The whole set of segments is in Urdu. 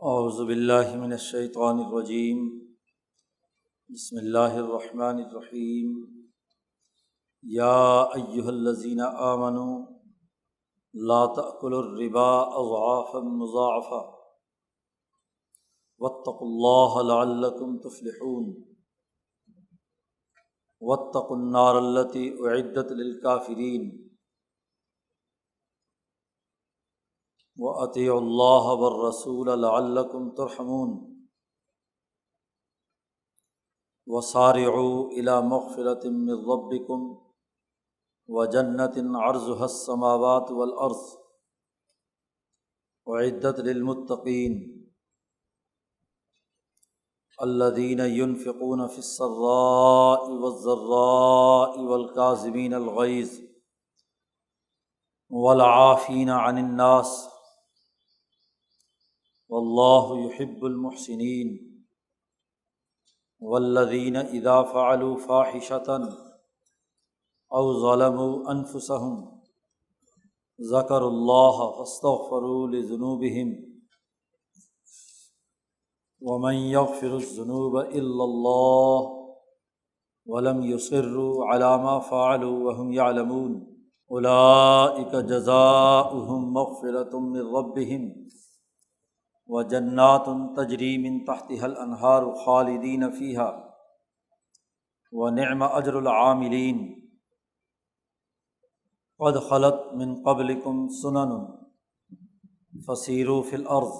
اعوذ باللہ من الشیطان الرجیم بسم اللہ الرحمن الرحیم یا ایہا الذین آمنوا لا تأکلوا الربا اضعافا مضاعفہ واتقوا اللہ لعلکم تفلحون واتقوا النار التی اعدت للکافرین وَأَطِيعُوا اللَّهَ وَالرَّسُولَ لَعَلَّكُمْ تُرْحَمُونَ وَسَارِعُوا إِلَى مَغْفِرَةٍ مِّن رَّبِّكُمْ وَجَنَّةٍ عَرْضُهَا السَّمَاوَاتُ وَالْأَرْضُ أُعِدَّتْ لِلْمُتَّقِينَ الَّذِينَ يُنفِقُونَ فِي السَّرَّاءِ وَالضَّرَّاءِ وَالْكَاظِمِينَ الْغَيْظَ وَالْعَافِينَ عَنِ النَّاسِ واللہ یحب المحسنین والذین اذا فعلوا فاحشۃ او ظلموا انفسهم ذکروا اللہ فاستغفروا لذنوبہم ومن یغفر الذنوب الا اللہ ولم یصروا علی ما فعلوا وهم یعلمون اولئک جزاؤہم مغفرۃ من ربہم وجنات تجری من تحتها الانہار خالدین فیہا ونعم اجر العاملین قد خلت من قبلکم سنن فسیروا فی الارض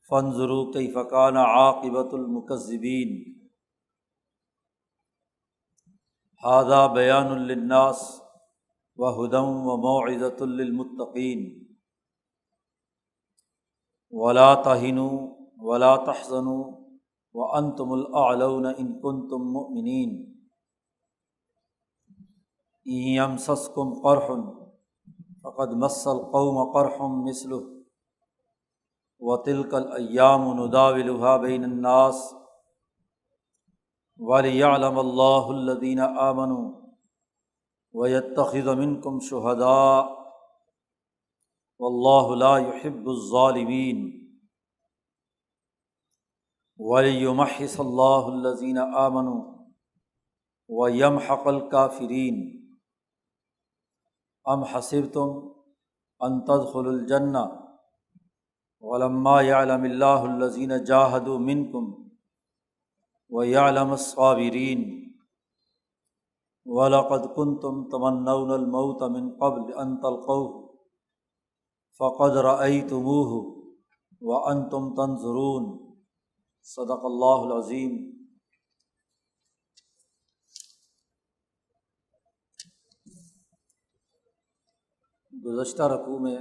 فانظروا کیف کان عاقبۃ المکذبین ھذا بیان للناس وہدی وموعظۃ للمتقین ولا تہنوا ولا تحزنوا وانتم الاعلون ان کنتم مؤمنین ان یمسسکم قرح فقد مس القوم قرح مثلہ وتلک الایام نداولها بین الناس ولیعلم اللہ الذین آمنوا ویتخذ منکم شہداء واللہ لا یحب الظالمین ولیمحص اللہ الذین آمنوا ویمحق الکافرین ام حسبتم ان تدخلوا الجنہ ولما یعلم اللہ الذین جاہدوا منکم ویعلم الصابرین وَلَقَدْ كُنْتُمْ تَمَنَّوْنَ الْمَوْتَ مِنْ قَبْلِ أَنْ تَلْقَوْهُ فَقَدْ رَأَيْتُمُوهُ وَأَنْتُمْ تَنْظُرُونَ صدق اللہ العظیم۔ گزشتہ رکوع میں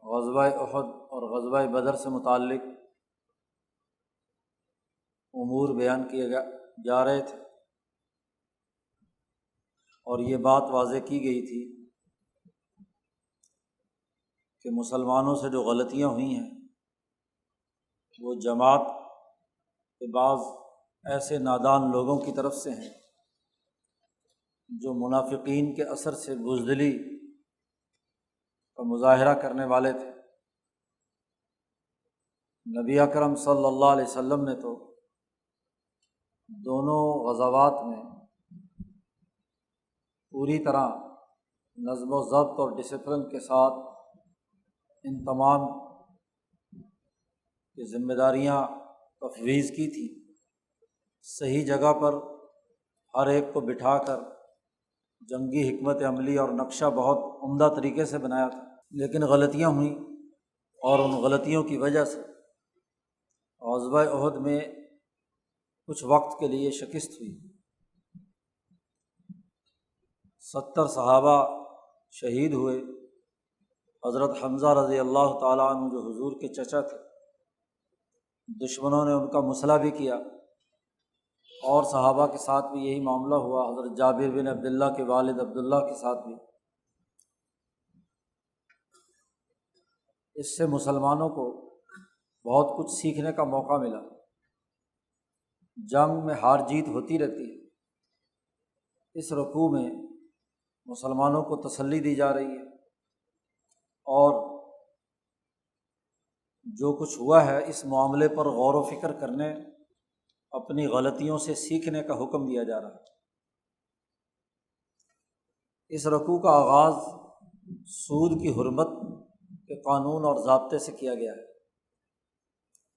غزوہ احد اور غزوہ بدر سے متعلق امور بیان کیے جا رہے تھے، اور یہ بات واضح کی گئی تھی کہ مسلمانوں سے جو غلطیاں ہوئی ہیں وہ جماعت کے بعض ایسے نادان لوگوں کی طرف سے ہیں جو منافقین کے اثر سے بزدلی کا مظاہرہ کرنے والے تھے۔ نبی اکرم صلی اللہ علیہ وسلم نے تو دونوں غزوات میں پوری طرح نظم و ضبط اور ڈسپلن کے ساتھ ان تمام کی ذمہ داریاں تفویض کی تھی، صحیح جگہ پر ہر ایک کو بٹھا کر جنگی حکمت عملی اور نقشہ بہت عمدہ طریقے سے بنایا تھا، لیکن غلطیاں ہوئیں اور ان غلطیوں کی وجہ سے غزوہ احد میں کچھ وقت کے لیے شکست ہوئی۔ 70 صحابہ شہید ہوئے۔ حضرت حمزہ رضی اللہ تعالیٰ عنہ جو حضور کے چچا تھے، دشمنوں نے ان کا مسئلہ بھی کیا، اور صحابہ کے ساتھ بھی یہی معاملہ ہوا۔ حضرت جابر بن عبداللہ کے والد عبداللہ کے ساتھ بھی۔ اس سے مسلمانوں کو بہت کچھ سیکھنے کا موقع ملا۔ جنگ میں ہار جیت ہوتی رہتی ہے۔ اس رکوع میں مسلمانوں کو تسلی دی جا رہی ہے اور جو کچھ ہوا ہے اس معاملے پر غور و فکر کرنے، اپنی غلطیوں سے سیکھنے کا حکم دیا جا رہا ہے۔ اس رکوع کا آغاز سود کی حرمت کے قانون اور ضابطے سے کیا گیا ہے۔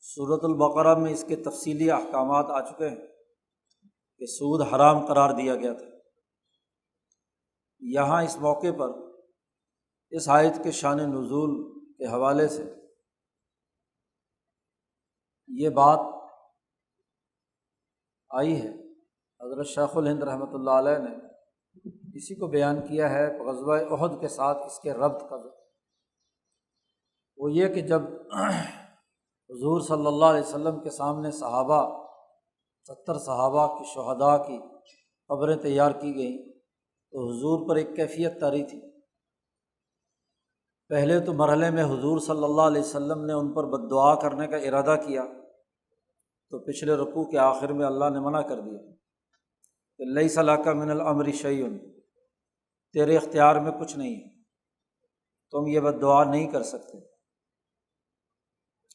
سورۃ البقرہ میں اس کے تفصیلی احکامات آ چکے ہیں کہ سود حرام قرار دیا گیا تھا۔ یہاں اس موقع پر اس آیت کے شان نزول کے حوالے سے یہ بات آئی ہے، حضرت شیخ الہند رحمۃ اللہ علیہ نے اسی کو بیان کیا ہے غزوہ احد کے ساتھ اس کے ربط کا۔ وہ یہ کہ جب حضور صلی اللہ علیہ وسلم کے سامنے 70 صحابہ کی شہداء کی قبریں تیار کی گئیں تو حضور پر ایک کیفیت طاری تھی۔ پہلے تو مرحلے میں حضور صلی اللہ علیہ وسلم نے ان پر بد دعا کرنے کا ارادہ کیا، تو پچھلے رکوع کے آخر میں اللہ نے منع کر دیا کہ لیس لک من الامر شیء، تیرے اختیار میں کچھ نہیں ہے، تم یہ بد دعا نہیں کر سکتے،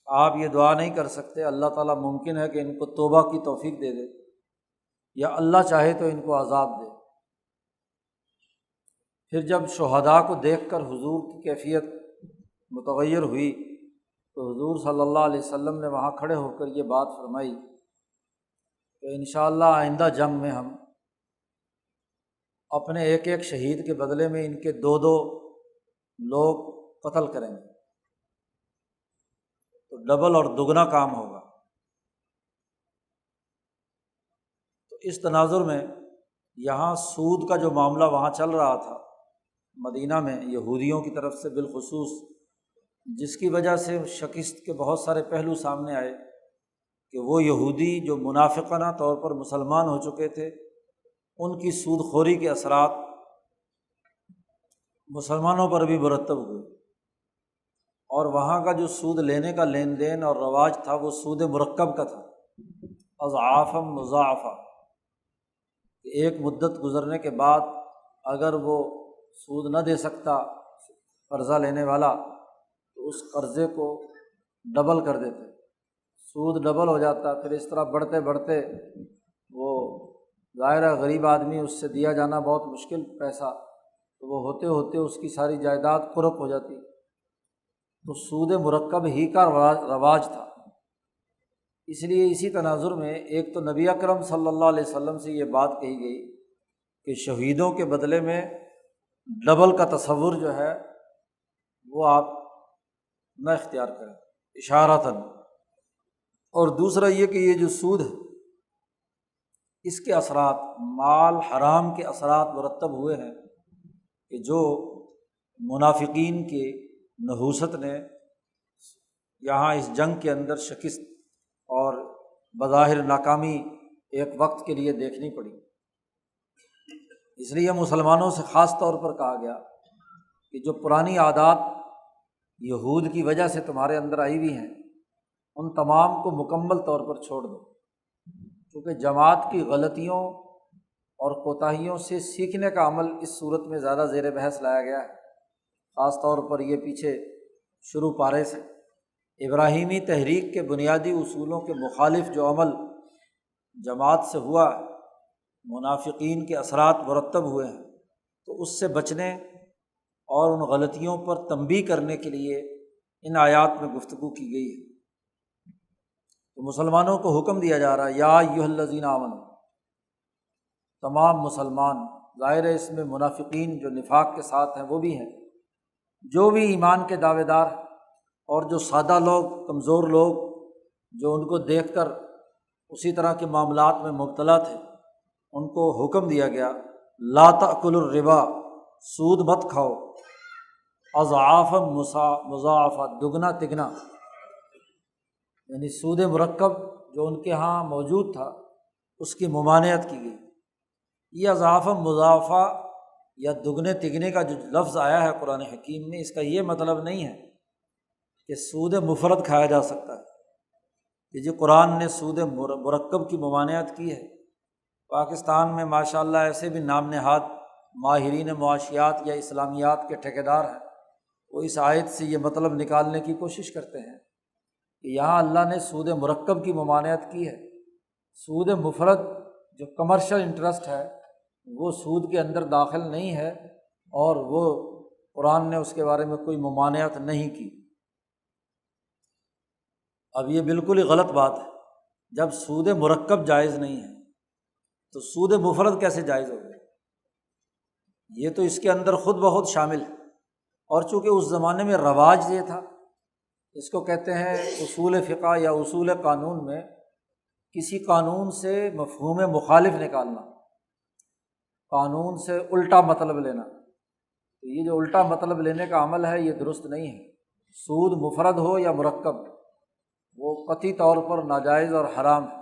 آپ یہ دعا نہیں کر سکتے۔ اللہ تعالیٰ ممکن ہے کہ ان کو توبہ کی توفیق دے دے، یا اللہ چاہے تو ان کو عذاب دے۔ پھر جب شہداء کو دیکھ کر حضور کی کیفیت متغیر ہوئی تو حضور صلی اللہ علیہ وسلم نے وہاں کھڑے ہو کر یہ بات فرمائی کہ انشاءاللہ آئندہ جنگ میں ہم اپنے ایک ایک شہید کے بدلے میں ان کے 2 لوگ قتل کریں گے، تو ڈبل اور دگنا کام ہوگا۔ تو اس تناظر میں یہاں سود کا جو معاملہ وہاں چل رہا تھا مدینہ میں یہودیوں کی طرف سے بالخصوص، جس کی وجہ سے شکست کے بہت سارے پہلو سامنے آئے کہ وہ یہودی جو منافقانہ طور پر مسلمان ہو چکے تھے، ان کی سود خوری کے اثرات مسلمانوں پر بھی مرتب ہوئے، اور وہاں کا جو سود لینے کا لین دین اور رواج تھا وہ سود مرکب کا تھا، اضعافا مضاعفہ۔ ایک مدت گزرنے کے بعد اگر وہ سود نہ دے سکتا قرضہ لینے والا تو اس قرضے کو ڈبل کر دیتے، سود ڈبل ہو جاتا۔ پھر اس طرح بڑھتے بڑھتے وہ ظاہر ہے غریب آدمی، اس سے دیا جانا بہت مشکل پیسہ، تو وہ ہوتے ہوتے اس کی ساری جائیداد قرق ہو جاتی۔ تو سود مرکب ہی کا رواج تھا۔ اس لیے اسی تناظر میں ایک تو نبی اکرم صلی اللہ علیہ وسلم سے یہ بات کہی گئی کہ شہیدوں کے بدلے میں ڈبل کا تصور جو ہے وہ آپ نہ اختیار کریں اشارتاً۔ اور دوسرا یہ کہ یہ جو سود ہے اس کے اثرات، مال حرام کے اثرات مرتب ہوئے ہیں کہ جو منافقین کی نحوست نے یہاں اس جنگ کے اندر شکست اور بظاہر ناکامی ایک وقت کے لیے دیکھنی پڑی۔ اس لیے مسلمانوں سے خاص طور پر کہا گیا کہ جو پرانی عادات یہود کی وجہ سے تمہارے اندر آئی ہوئی ہیں ان تمام کو مکمل طور پر چھوڑ دو، کیونکہ جماعت کی غلطیوں اور کوتاہیوں سے سیکھنے کا عمل اس صورت میں زیادہ زیر بحث لایا گیا ہے۔ خاص طور پر یہ پیچھے شروع پارے سے ابراہیمی تحریک کے بنیادی اصولوں کے مخالف جو عمل جماعت سے ہوا، منافقین کے اثرات مرتب ہوئے ہیں، تو اس سے بچنے اور ان غلطیوں پر تنبیہ کرنے کے لیے ان آیات میں گفتگو کی گئی ہے۔ تو مسلمانوں کو حکم دیا جا رہا ہے یا ایھا الذین آمنوا، تمام مسلمان، ظاہر ہے اس میں منافقین جو نفاق کے ساتھ ہیں وہ بھی ہیں، جو بھی ایمان کے دعوے دار ہیں اور جو سادہ لوگ، کمزور لوگ جو ان کو دیکھ کر اسی طرح کے معاملات میں مبتلا تھے، ان کو حکم دیا گیا لا تأکلوا الربا، سود مت کھاؤ، اضعافا مضاعفہ، دگنا تگنا، یعنی سود مرکب جو ان کے ہاں موجود تھا اس کی ممانعت کی گئی۔ یہ اضعافا مضاعفہ یا دگنے تگنے کا جو لفظ آیا ہے قرآن حکیم میں، اس کا یہ مطلب نہیں ہے کہ سود مفرد کھایا جا سکتا ہے، کہ جو قرآن نے سود مرکب کی ممانعت کی ہے۔ پاکستان میں ماشاءاللہ ایسے بھی نام نہاد ماہرین معاشیات یا اسلامیات کے ٹھیکیدار ہیں، وہ اس آیت سے یہ مطلب نکالنے کی کوشش کرتے ہیں کہ یہاں اللہ نے سود مرکب کی ممانعت کی ہے۔ سود مفرد جو کمرشل انٹرسٹ ہے وہ سود کے اندر داخل نہیں ہے، اور وہ قرآن نے اس کے بارے میں کوئی ممانعت نہیں کی۔ اب یہ بالکل ہی غلط بات ہے، جب سود مرکب جائز نہیں ہے تو سود مفرد کیسے جائز ہو گیا؟ یہ تو اس کے اندر خود بخود شامل ہے، اور چونکہ اس زمانے میں رواج یہ تھا، اس کو کہتے ہیں اصول فقہ یا اصول قانون میں کسی قانون سے مفہوم مخالف نکالنا، قانون سے الٹا مطلب لینا۔ تو یہ جو الٹا مطلب لینے کا عمل ہے یہ درست نہیں ہے۔ سود مفرد ہو یا مرکب وہ قطعی طور پر ناجائز اور حرام ہے،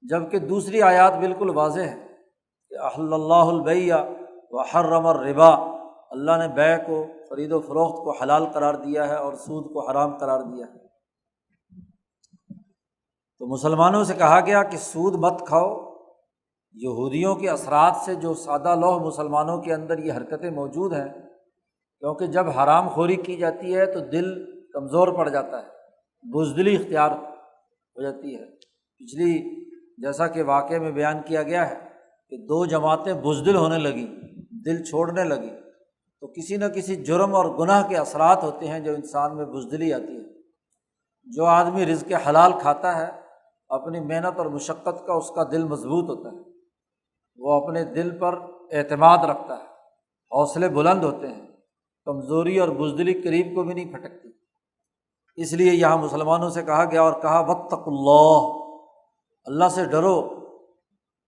جبکہ دوسری آیات بالکل واضح ہے کہ احل اللہ البیع وحرم الربا، اللہ نے بیع کو، خرید و فروخت کو حلال قرار دیا ہے اور سود کو حرام قرار دیا ہے۔ تو مسلمانوں سے کہا گیا کہ سود مت کھاؤ۔ یہودیوں کے اثرات سے جو سادہ لوح مسلمانوں کے اندر یہ حرکتیں موجود ہیں، کیونکہ جب حرام خوری کی جاتی ہے تو دل کمزور پڑ جاتا ہے، بزدلی اختیار ہو جاتی ہے۔ پچھلی جیسا کہ واقعے میں بیان کیا گیا ہے کہ 2 جماعتیں بزدل ہونے لگیں، دل چھوڑنے لگیں، تو کسی نہ کسی جرم اور گناہ کے اثرات ہوتے ہیں جو انسان میں بزدلی آتی ہے۔ جو آدمی رزق حلال کھاتا ہے، اپنی محنت اور مشقت کا اس کا دل مضبوط ہوتا ہے، وہ اپنے دل پر اعتماد رکھتا ہے، حوصلے بلند ہوتے ہیں، کمزوری اور بزدلی قریب کو بھی نہیں پھٹکتی۔ اس لیے یہاں مسلمانوں سے کہا گیا اور کہا واتقوا اللہ، اللہ سے ڈرو،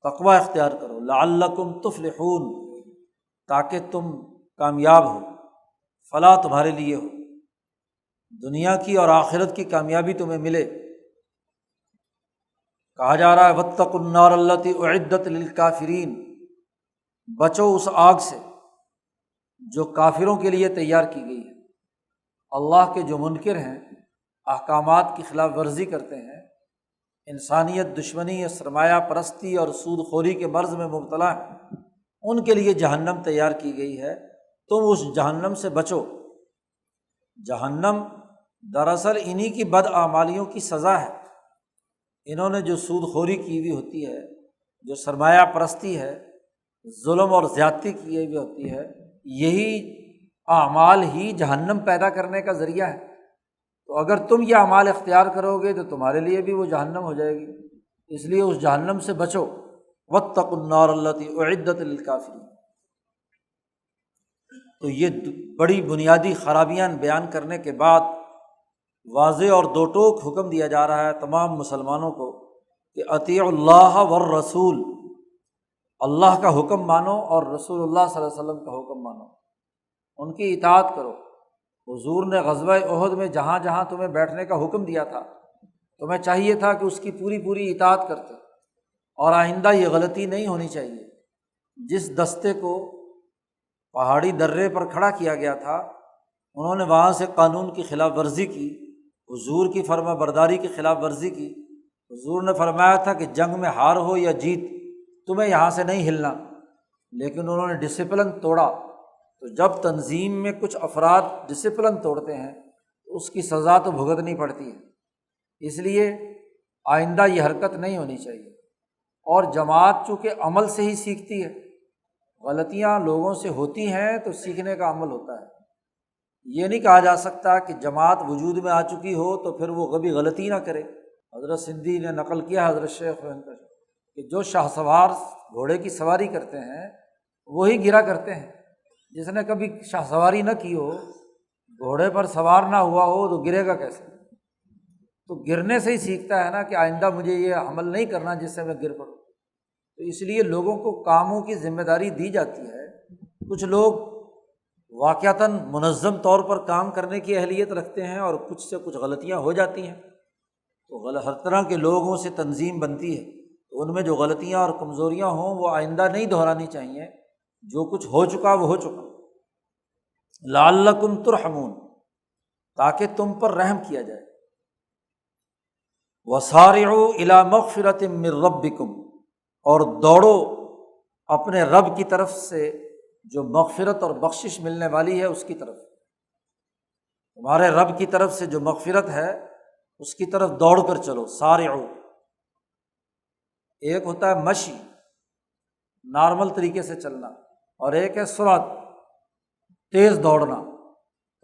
تقوی اختیار کرو، لعلکم تفلحون، تاکہ تم کامیاب ہو، فلاح تمہارے لیے ہو، دنیا کی اور آخرت کی کامیابی تمہیں ملے۔ کہا جا رہا ہے واتقوا النار التی اعدت للکافرین، بچو اس آگ سے جو کافروں کے لیے تیار کی گئی ہے۔ اللہ کے جو منکر ہیں، احکامات کی خلاف ورزی کرتے ہیں، انسانیت دشمنی یا سرمایہ پرستی اور سود خوری کے مرض میں مبتلا ہیں، ان کے لیے جہنم تیار کی گئی ہے، تم اس جہنم سے بچو۔ جہنم دراصل انہی کی بداعمالیوں کی سزا ہے۔ انہوں نے جو سود خوری کی ہوئی ہوتی ہے، جو سرمایہ پرستی ہے، ظلم اور زیادتی کی ہوئی ہوتی ہے، یہی اعمال ہی جہنم پیدا کرنے کا ذریعہ ہے۔ تو اگر تم یہ اعمال اختیار کرو گے تو تمہارے لیے بھی وہ جہنم ہو جائے گی، اس لیے اس جہنم سے بچو۔ واتقوا النار التی اعدت للکافرین۔ تو یہ بڑی بنیادی خرابیاں بیان کرنے کے بعد واضح اور دو ٹوک حکم دیا جا رہا ہے تمام مسلمانوں کو کہ اطیعوا اللہ والرسول، اللہ کا حکم مانو اور رسول اللہ صلی اللہ علیہ وسلم کا حکم مانو، ان کی اطاعت کرو۔ حضور نے غزوہ احد میں جہاں جہاں تمہیں بیٹھنے کا حکم دیا تھا، تمہیں چاہیے تھا کہ اس کی پوری پوری اطاعت کرتے، اور آئندہ یہ غلطی نہیں ہونی چاہیے۔ جس دستے کو پہاڑی درے پر کھڑا کیا گیا تھا، انہوں نے وہاں سے قانون کی خلاف ورزی کی، حضور کی فرما برداری کی خلاف ورزی کی۔ حضور نے فرمایا تھا کہ جنگ میں ہار ہو یا جیت تمہیں یہاں سے نہیں ہلنا، لیکن انہوں نے ڈسپلن توڑا۔ تو جب تنظیم میں کچھ افراد ڈسپلن توڑتے ہیں تو اس کی سزا تو بھگتنی پڑتی ہے، اس لیے آئندہ یہ حرکت نہیں ہونی چاہیے۔ اور جماعت چونکہ عمل سے ہی سیکھتی ہے، غلطیاں لوگوں سے ہوتی ہیں تو سیکھنے کا عمل ہوتا ہے۔ یہ نہیں کہا جا سکتا کہ جماعت وجود میں آ چکی ہو تو پھر وہ کبھی غلطی نہ کرے۔ حضرت سندھی نے نقل کیا حضرت شیخ کہ جو شاہ سوار گھوڑے کی سواری کرتے ہیں وہی گرا کرتے ہیں۔ جس نے کبھی شاہ سواری نہ کی ہو، گھوڑے پر سوار نہ ہوا ہو تو گرے گا کیسے؟ تو گرنے سے ہی سیکھتا ہے نا کہ آئندہ مجھے یہ عمل نہیں کرنا جس سے میں گر پڑوں۔ تو اس لیے لوگوں کو کاموں کی ذمہ داری دی جاتی ہے۔ کچھ لوگ واقعتاً منظم طور پر کام کرنے کی اہلیت رکھتے ہیں اور کچھ سے کچھ غلطیاں ہو جاتی ہیں، تو ہر طرح کے لوگوں سے تنظیم بنتی ہے، تو ان میں جو غلطیاں اور کمزوریاں ہوں وہ آئندہ نہیں دہرانی چاہیے۔ جو کچھ ہو چکا وہ ہو چکا، لعلکم ترحمون، تاکہ تم پر رحم کیا جائے۔ وسارعوا الی مغفرۃ من ربکم، اور دوڑو اپنے رب کی طرف سے جو مغفرت اور بخشش ملنے والی ہے اس کی طرف۔ تمہارے رب کی طرف سے جو مغفرت ہے اس کی طرف دوڑ کر چلو، سارعو۔ ایک ہوتا ہے مشی، نارمل طریقے سے چلنا، اور ایک ہے سرعت، تیز دوڑنا۔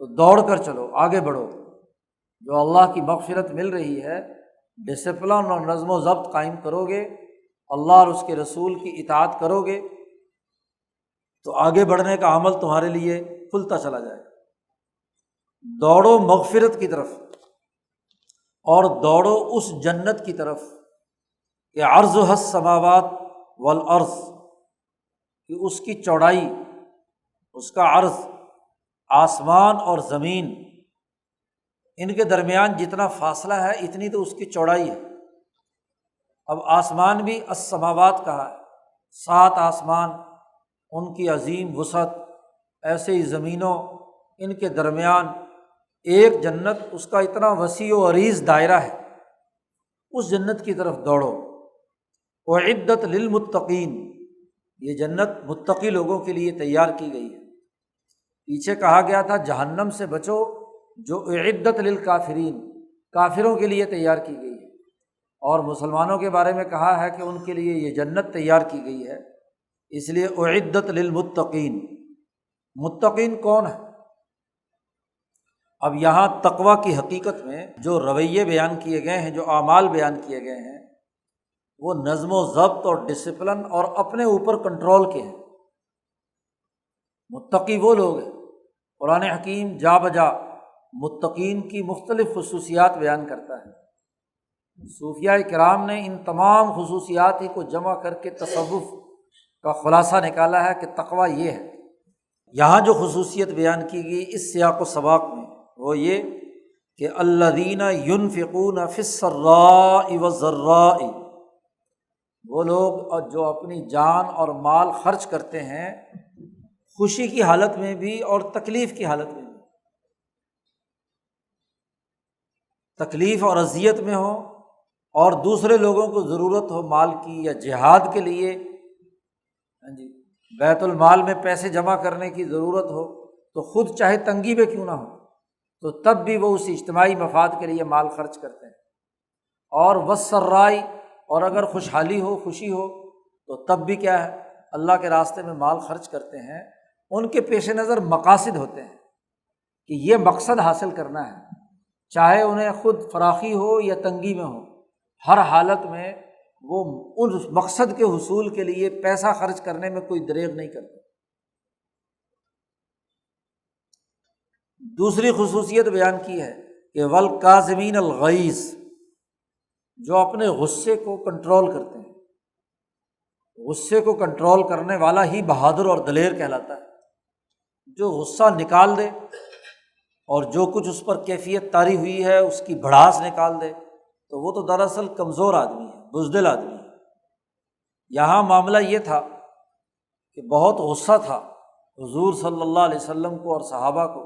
تو دوڑ کر چلو، آگے بڑھو۔ جو اللہ کی مغفرت مل رہی ہے، ڈسپلن اور نظم و ضبط قائم کرو گے، اللہ اور اس کے رسول کی اطاعت کرو گے، تو آگے بڑھنے کا عمل تمہارے لیے کھلتا چلا جائے گا۔ دوڑو مغفرت کی طرف، اور دوڑو اس جنت کی طرف کہ عرضها السماوات والارض، کہ اس کی چوڑائی، اس کا عرض، آسمان اور زمین، ان کے درمیان جتنا فاصلہ ہے اتنی تو اس کی چوڑائی ہے۔ اب آسمان بھی السماوات کہا ہے، 7 آسمان، ان کی عظیم وسعت، ایسے ہی زمینوں، ان کے درمیان ایک جنت، اس کا اتنا وسیع و عریض دائرہ ہے، اس جنت کی طرف دوڑو۔ اعدت للمتقین، یہ جنت متقی لوگوں کے لیے تیار کی گئی ہے۔ پیچھے کہا گیا تھا جہنم سے بچو، جو اعدت للکافرین، کافروں کے لیے تیار کی گئی ہے، اور مسلمانوں کے بارے میں کہا ہے کہ ان کے لیے یہ جنت تیار کی گئی ہے، اس لیے اعدت للمتقین۔ متقین کون ہے؟ اب یہاں تقویٰ کی حقیقت میں جو رویے بیان کیے گئے ہیں، جو اعمال بیان کیے گئے ہیں، وہ نظم و ضبط اور ڈسپلن اور اپنے اوپر کنٹرول کے ہیں۔ متقی وہ لوگ ہیں، قرآن حکیم جا بجا متقین کی مختلف خصوصیات بیان کرتا ہے۔ صوفیاء کرام نے ان تمام خصوصیات ہی کو جمع کر کے تصوف کا خلاصہ نکالا ہے کہ تقویٰ یہ ہے۔ یہاں جو خصوصیت بیان کی گئی اس سیاق و سباق میں، وہ یہ کہ الذین ینفقون فی السراء والضراء، وہ لوگ جو اپنی جان اور مال خرچ کرتے ہیں، خوشی کی حالت میں بھی اور تکلیف کی حالت میں بھی، تکلیف اور اذیت میں ہو، اور دوسرے لوگوں کو ضرورت ہو مال کی یا جہاد کے لیے، بیت المال میں پیسے جمع کرنے کی ضرورت ہو، تو خود چاہے تنگی میں کیوں نہ ہو تو تب بھی وہ اس اجتماعی مفاد کے لیے مال خرچ کرتے ہیں۔ اور والسراء، اور اگر خوشحالی ہو، خوشی ہو، تو تب بھی کیا ہے، اللہ کے راستے میں مال خرچ کرتے ہیں۔ ان کے پیش نظر مقاصد ہوتے ہیں کہ یہ مقصد حاصل کرنا ہے، چاہے انہیں خود فراخی ہو یا تنگی میں ہو، ہر حالت میں وہ ان مقصد کے حصول کے لیے پیسہ خرچ کرنے میں کوئی دریغ نہیں کرتے۔ دوسری خصوصیت بیان کی ہے کہ والکاظمین الغیظ، جو اپنے غصے کو کنٹرول کرتے ہیں۔ غصے کو کنٹرول کرنے والا ہی بہادر اور دلیر کہلاتا ہے۔ جو غصہ نکال دے اور جو کچھ اس پر کیفیت طاری ہوئی ہے اس کی بھڑاس نکال دے، تو وہ تو دراصل کمزور آدمی ہے، بزدل آدمی ہے۔ یہاں معاملہ یہ تھا کہ بہت غصہ تھا حضور صلی اللہ علیہ وسلم کو اور صحابہ کو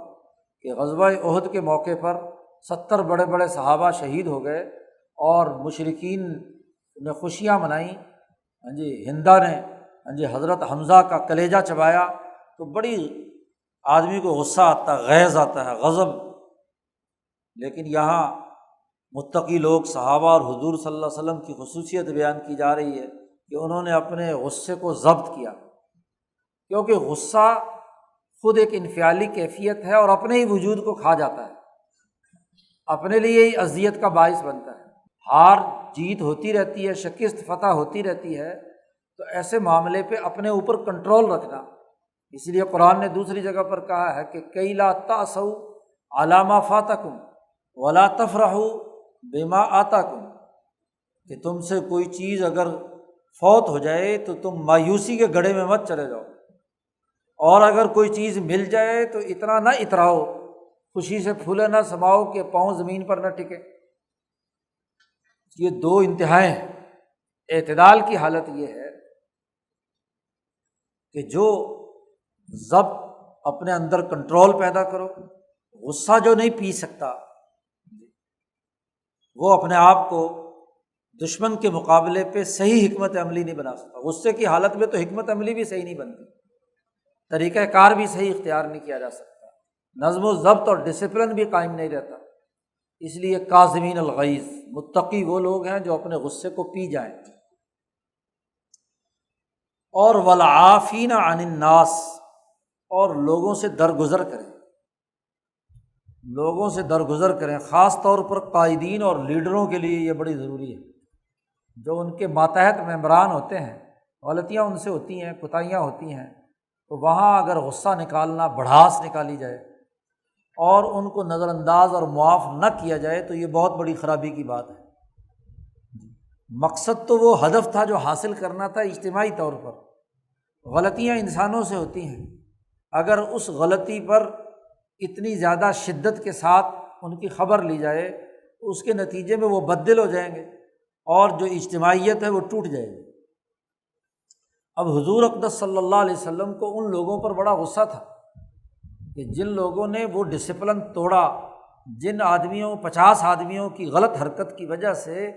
کہ غزوہ احد کے موقع پر 70 بڑے بڑے صحابہ شہید ہو گئے، اور مشرکین نے خوشیاں منائیں۔ ہندہ نے حضرت حمزہ کا کلیجہ چبایا، تو بڑی آدمی کو غصہ آتا ہے، غیظ آتا ہے، غضب۔ لیکن یہاں متقی لوگ، صحابہ اور حضور صلی اللہ علیہ وسلم کی خصوصیت بیان کی جا رہی ہے کہ انہوں نے اپنے غصے کو ضبط کیا، کیونکہ غصہ خود ایک انفعالی کیفیت ہے اور اپنے ہی وجود کو کھا جاتا ہے، اپنے لیے ہی اذیت کا باعث بنتا ہے۔ ہار جیت ہوتی رہتی ہے، شکست فتح ہوتی رہتی ہے، تو ایسے معاملے پہ اپنے اوپر کنٹرول رکھنا۔ اس لیے قرآن نے دوسری جگہ پر کہا ہے کہ کئی لا تأسوا علی ما فاتکم ولا تفرحوا بما آتاکم، کہ تم سے کوئی چیز اگر فوت ہو جائے تو تم مایوسی کے گڑھے میں مت چلے جاؤ، اور اگر کوئی چیز مل جائے تو اتنا نہ اتراؤ، خوشی سے پھولے نہ سماؤ کہ پاؤں زمین پر نہ ٹکے۔ یہ دو انتہائیں ہیں۔ اعتدال کی حالت یہ ہے کہ جو ضبط اپنے اندر کنٹرول پیدا کرو، غصہ جو نہیں پی سکتا وہ اپنے آپ کو دشمن کے مقابلے پہ صحیح حکمت عملی نہیں بنا سکتا۔ غصے کی حالت میں تو حکمت عملی بھی صحیح نہیں بنتی، طریقہ کار بھی صحیح اختیار نہیں کیا جا سکتا، نظم و ضبط اور ڈسپلن بھی قائم نہیں رہتا۔ اس لیے کاظمین الغیظ، متقی وہ لوگ ہیں جو اپنے غصے کو پی جائیں، اور والعافین عن الناس، اور لوگوں سے درگزر کریں، لوگوں سے درگزر کریں۔ خاص طور پر قائدین اور لیڈروں کے لیے یہ بڑی ضروری ہے۔ جو ان کے ماتحت ممبران ہوتے ہیں، غلطیاں ان سے ہوتی ہیں، کوتاہیاں ہوتی ہیں، تو وہاں اگر غصہ نکالنا، بڑھاس نکالی جائے اور ان کو نظر انداز اور معاف نہ کیا جائے تو یہ بہت بڑی خرابی کی بات ہے۔ مقصد تو وہ ہدف تھا جو حاصل کرنا تھا اجتماعی طور پر۔ غلطیاں انسانوں سے ہوتی ہیں، اگر اس غلطی پر اتنی زیادہ شدت کے ساتھ ان کی خبر لی جائے تو اس کے نتیجے میں وہ بددل ہو جائیں گے اور جو اجتماعیت ہے وہ ٹوٹ جائے گی۔ اب حضور اقدس صلی اللہ علیہ وسلم کو ان لوگوں پر بڑا غصہ تھا کہ جن لوگوں نے وہ ڈسپلن توڑا، جن آدمیوں 50 آدمیوں کی غلط حرکت کی وجہ سے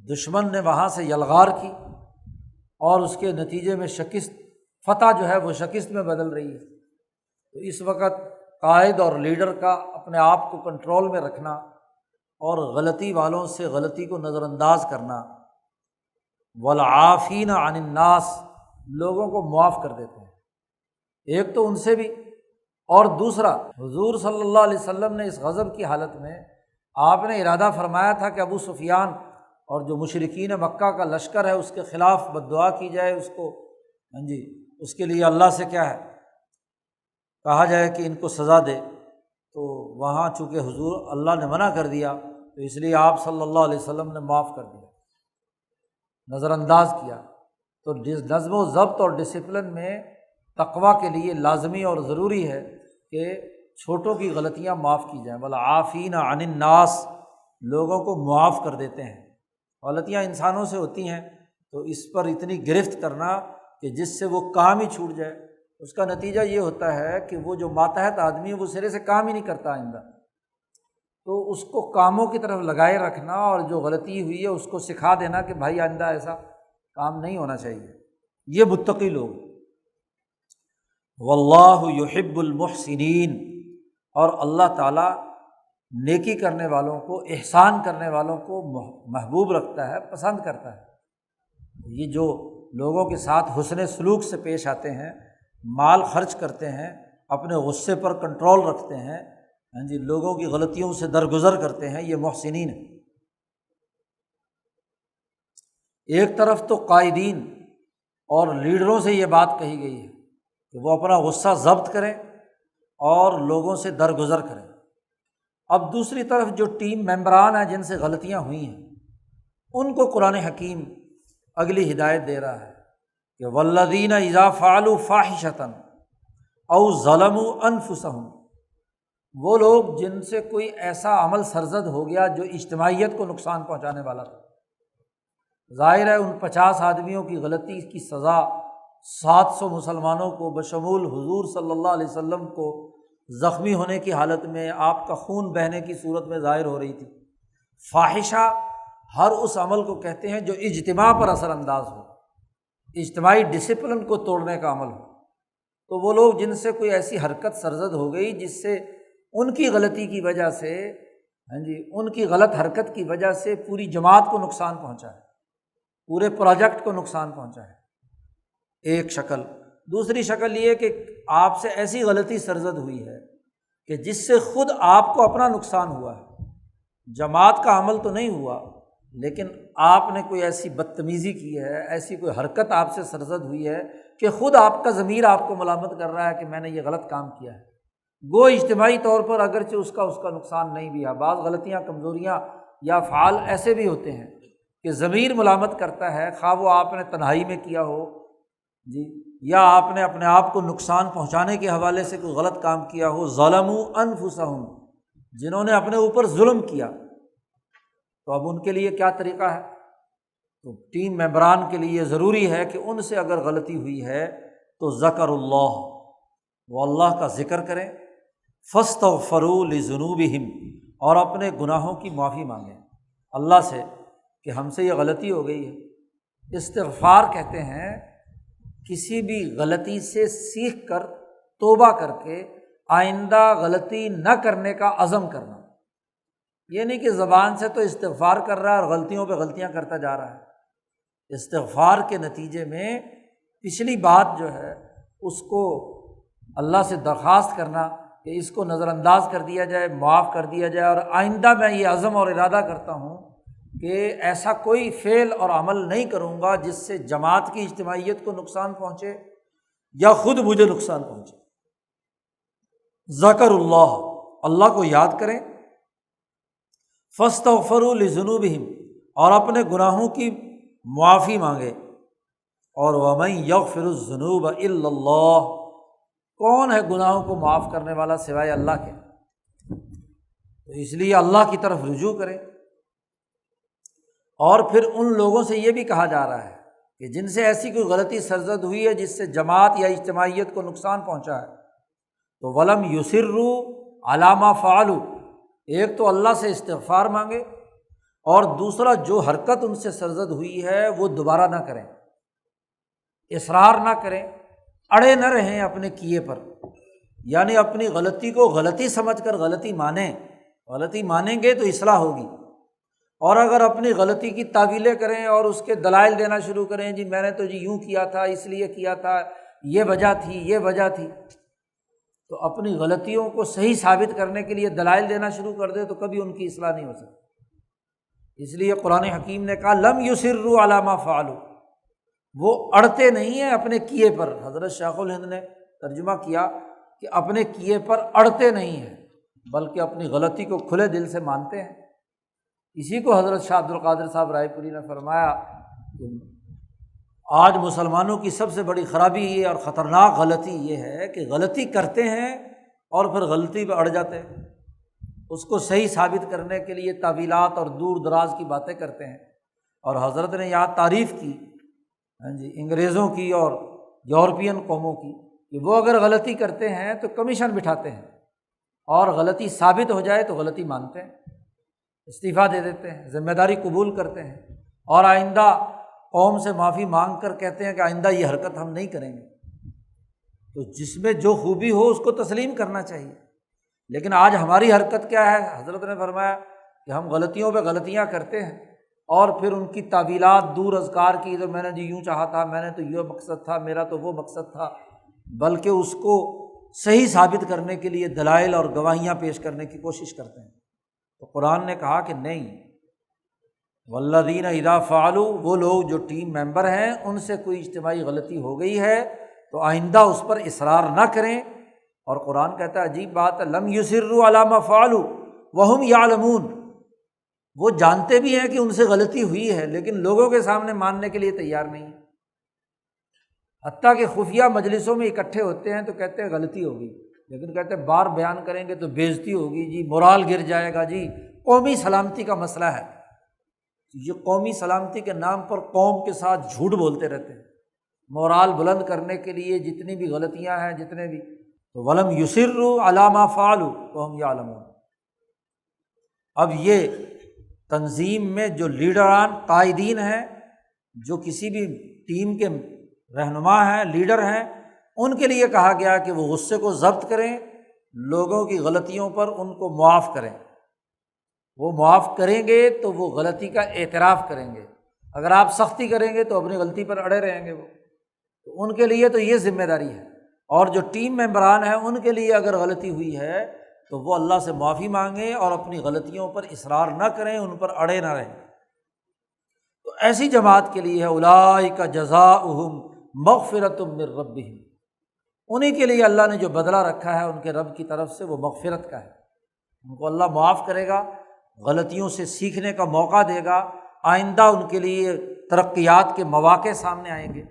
دشمن نے وہاں سے یلغار کی اور اس کے نتیجے میں شکست، فتح جو ہے وہ شکست میں بدل رہی ہے۔ تو اس وقت قائد اور لیڈر کا اپنے آپ کو کنٹرول میں رکھنا اور غلطی والوں سے غلطی کو نظر انداز کرنا۔ والعافین عن الناس، لوگوں کو معاف کر دیتے ہیں، ایک تو ان سے بھی، اور دوسرا حضور صلی اللہ علیہ وسلم نے اس غضب کی حالت میں آپ نے ارادہ فرمایا تھا کہ ابو سفیان اور جو مشرکین مکہ کا لشکر ہے اس کے خلاف بد دعا کی جائے، اس کو اس کے لیے اللہ سے کیا ہے کہا جائے کہ ان کو سزا دے۔ تو وہاں چونکہ حضور اللہ نے منع کر دیا تو اس لیے آپ صلی اللہ علیہ وسلم نے معاف کر دیا، نظر انداز کیا۔ تو نظم و ضبط اور ڈسپلن میں تقویٰ کے لیے لازمی اور ضروری ہے کہ چھوٹوں کی غلطیاں معاف کی جائیں۔ والعافین عن الناس، لوگوں کو معاف کر دیتے ہیں۔ غلطیاں انسانوں سے ہوتی ہیں تو اس پر اتنی گرفت کرنا کہ جس سے وہ کام ہی چھوٹ جائے، اس کا نتیجہ یہ ہوتا ہے کہ وہ جو ماتحت آدمی ہے وہ سرے سے کام ہی نہیں کرتا آئندہ۔ تو اس کو کاموں کی طرف لگائے رکھنا اور جو غلطی ہوئی ہے اس کو سکھا دینا کہ بھائی آئندہ ایسا کام نہیں ہونا چاہیے، یہ متقی لوگ۔ واللہ یحب المحسنین، اور اللہ تعالیٰ نیکی کرنے والوں کو، احسان کرنے والوں کو محبوب رکھتا ہے، پسند کرتا ہے۔ یہ جو لوگوں کے ساتھ حسن سلوک سے پیش آتے ہیں، مال خرچ کرتے ہیں، اپنے غصے پر کنٹرول رکھتے ہیں، لوگوں کی غلطیوں سے درگزر کرتے ہیں، یہ محسنین ہیں۔ ایک طرف تو قائدین اور لیڈروں سے یہ بات کہی گئی ہے کہ وہ اپنا غصہ ضبط کریں اور لوگوں سے درگزر کریں۔ اب دوسری طرف جو ٹیم ممبران ہیں جن سے غلطیاں ہوئی ہیں، ان کو قرآن حکیم اگلی ہدایت دے رہا ہے کہ والذین اذا فعلوا فاحشۃ او ظلموا انفسہم، وہ لوگ جن سے کوئی ایسا عمل سرزد ہو گیا جو اجتماعیت کو نقصان پہنچانے والا تھا۔ ظاہر ہے ان 50 آدمیوں کی غلطی کی سزا 700 مسلمانوں کو بشمول حضور صلی اللہ علیہ وسلم کو زخمی ہونے کی حالت میں، آپ کا خون بہنے کی صورت میں ظاہر ہو رہی تھی۔ فاحشہ ہر اس عمل کو کہتے ہیں جو اجتماع پر اثر انداز ہو، اجتماعی ڈسپلن کو توڑنے کا عمل ہو۔ تو وہ لوگ جن سے کوئی ایسی حرکت سرزد ہو گئی جس سے ان کی غلطی کی وجہ سے، ان کی غلط حرکت کی وجہ سے پوری جماعت کو نقصان پہنچا ہے، پورے پروجیکٹ کو نقصان پہنچا ہے، ایک شکل۔ دوسری شکل یہ کہ آپ سے ایسی غلطی سرزد ہوئی ہے کہ جس سے خود آپ کو اپنا نقصان ہوا ہے، جماعت کا عمل تو نہیں ہوا، لیکن آپ نے کوئی ایسی بدتمیزی کی ہے، ایسی کوئی حرکت آپ سے سرزد ہوئی ہے کہ خود آپ کا ضمیر آپ کو ملامت کر رہا ہے کہ میں نے یہ غلط کام کیا ہے۔ گو اجتماعی طور پر اگرچہ اس کا نقصان نہیں بھی ہے، بعض غلطیاں، کمزوریاں یا افعال ایسے بھی ہوتے ہیں کہ ضمیر ملامت کرتا ہے، خواہ وہ آپ نے تنہائی میں کیا ہو یا آپ نے اپنے آپ کو نقصان پہنچانے کے حوالے سے کوئی غلط کام کیا ہو۔ ظلموا انفسہم، جنہوں نے اپنے اوپر ظلم کیا، تو اب ان کے لیے کیا طریقہ ہے؟ تو ٹیم ممبران کے لیے ضروری ہے کہ ان سے اگر غلطی ہوئی ہے تو ذکر اللہ، وہ اللہ کا ذکر کریں، فاستغفروا لذنوبہم، اور اپنے گناہوں کی معافی مانگیں اللہ سے کہ ہم سے یہ غلطی ہو گئی ہے۔ استغفار کہتے ہیں کسی بھی غلطی سے سیکھ کر توبہ کر کے آئندہ غلطی نہ کرنے کا عزم کرنا۔ یہ نہیں کہ زبان سے تو استغفار کر رہا ہے اور غلطیوں پہ غلطیاں کرتا جا رہا ہے، استغفار کے نتیجے میں پچھلی بات جو ہے اس کو اللہ سے درخواست کرنا کہ اس کو نظر انداز کر دیا جائے، معاف کر دیا جائے، اور آئندہ میں یہ عزم اور ارادہ کرتا ہوں کہ ایسا کوئی فعل اور عمل نہیں کروں گا جس سے جماعت کی اجتماعیت کو نقصان پہنچے یا خود مجھے نقصان پہنچے۔ ذکر اللہ، اللہ کو یاد کریں، فاستغفروا لذنوبہم، اور اپنے گناہوں کی معافی مانگے، اور ومن یغفر الذنوب الا اللہ، کون ہے گناہوں کو معاف کرنے والا سوائے اللہ کے، تو اس لیے اللہ کی طرف رجوع کریں۔ اور پھر ان لوگوں سے یہ بھی کہا جا رہا ہے کہ جن سے ایسی کوئی غلطی سرزد ہوئی ہے جس سے جماعت یا اجتماعیت کو نقصان پہنچا ہے، تو ولم یصروا علی ما فعلوا، ایک تو اللہ سے استغفار مانگے، اور دوسرا جو حرکت ان سے سرزد ہوئی ہے وہ دوبارہ نہ کریں، اصرار نہ کریں، اڑے نہ رہیں اپنے کیے پر، یعنی اپنی غلطی کو غلطی سمجھ کر غلطی مانیں، غلطی مانیں گے تو اصلاح ہوگی، اور اگر اپنی غلطی کی تعویلیں کریں اور اس کے دلائل دینا شروع کریں، جی میں نے تو جی یوں کیا تھا، اس لیے کیا تھا، یہ وجہ تھی، یہ وجہ تھی، تو اپنی غلطیوں کو صحیح ثابت کرنے کے لیے دلائل دینا شروع کر دے تو کبھی ان کی اصلاح نہیں ہو سکتی۔ اس لیے قرآن حکیم نے کہا لم یصروا علی ما فعلوا، وہ اڑتے نہیں ہیں اپنے کیے پر۔ حضرت شیخ الہند نے ترجمہ کیا کہ اپنے کیے پر اڑتے نہیں ہیں بلکہ اپنی غلطی کو کھلے دل سے مانتے ہیں۔ اسی کو حضرت شاہ عبد القادر صاحب رائے پوری نے فرمایا کہ آج مسلمانوں کی سب سے بڑی خرابی یہ اور خطرناک غلطی یہ ہے کہ غلطی کرتے ہیں اور پھر غلطی پہ اڑ جاتے ہیں، اس کو صحیح ثابت کرنے کے لیے تعویلات اور دور دراز کی باتیں کرتے ہیں۔ اور حضرت نے یہاں تعریف کی انگریزوں کی اور یورپین قوموں کی کہ وہ اگر غلطی کرتے ہیں تو کمیشن بٹھاتے ہیں، اور غلطی ثابت ہو جائے تو غلطی مانتے ہیں، استعفیٰ دے دیتے ہیں، ذمہ داری قبول کرتے ہیں، اور آئندہ قوم سے معافی مانگ کر کہتے ہیں کہ آئندہ یہ حرکت ہم نہیں کریں گے۔ تو جس میں جو خوبی ہو اس کو تسلیم کرنا چاہیے، لیکن آج ہماری حرکت کیا ہے؟ حضرت نے فرمایا کہ ہم غلطیوں پہ غلطیاں کرتے ہیں اور پھر ان کی تعویلات دور اذکار کی، تو میں نے جی یوں چاہا تھا، میں نے تو یہ مقصد تھا، میرا تو وہ مقصد تھا، بلکہ اس کو صحیح ثابت کرنے کے لیے دلائل اور گواہیاں پیش کرنے کی کوشش کرتے ہیں۔ تو قرآن نے کہا کہ نہیں، والذین اذا فعلوا، وہ لوگ جو ٹیم ممبر ہیں ان سے کوئی اجتماعی غلطی ہو گئی ہے تو آئندہ اس پر اصرار نہ کریں۔ اور قرآن کہتا ہے عجیب بات ہے، لم یصروا علی ما فعلوا وہم یعلمون، وہ جانتے بھی ہیں کہ ان سے غلطی ہوئی ہے لیکن لوگوں کے سامنے ماننے کے لیے تیار نہیں ہیں، حتیٰ کہ خفیہ مجلسوں میں اکٹھے ہوتے ہیں تو کہتے ہیں غلطی ہوگی، لیکن کہتے ہیں بار بیان کریں گے تو بےعزتی ہوگی، جی مورال گر جائے گا، جی قومی سلامتی کا مسئلہ ہے۔ یہ قومی سلامتی کے نام پر قوم کے ساتھ جھوٹ بولتے رہتے ہیں، مورال بلند کرنے کے لیے جتنی بھی غلطیاں ہیں، جتنے بھی، تو ولم یصروا علی ما فعلوا وہم یعلمون۔ اب یہ تنظیم میں جو لیڈران قائدین ہیں، جو کسی بھی ٹیم کے رہنما ہیں، لیڈر ہیں، ان کے لیے کہا گیا کہ وہ غصے کو ضبط کریں، لوگوں کی غلطیوں پر ان کو معاف کریں۔ وہ معاف کریں گے تو وہ غلطی کا اعتراف کریں گے، اگر آپ سختی کریں گے تو اپنی غلطی پر اڑے رہیں گے وہ، تو ان کے لیے تو یہ ذمہ داری ہے۔ اور جو ٹیم ممبران ہیں ان کے لیے اگر غلطی ہوئی ہے تو وہ اللہ سے معافی مانگیں اور اپنی غلطیوں پر اصرار نہ کریں، ان پر اڑے نہ رہیں۔ تو ایسی جماعت کے لیے ہے اولئک جزاؤہم مغفرۃ من ربہم، انہی کے لیے اللہ نے جو بدلہ رکھا ہے ان کے رب کی طرف سے وہ مغفرت کا ہے، ان کو اللہ معاف کرے گا، غلطیوں سے سیکھنے کا موقع دے گا، آئندہ ان کے لیے ترقیات کے مواقع سامنے آئیں گے۔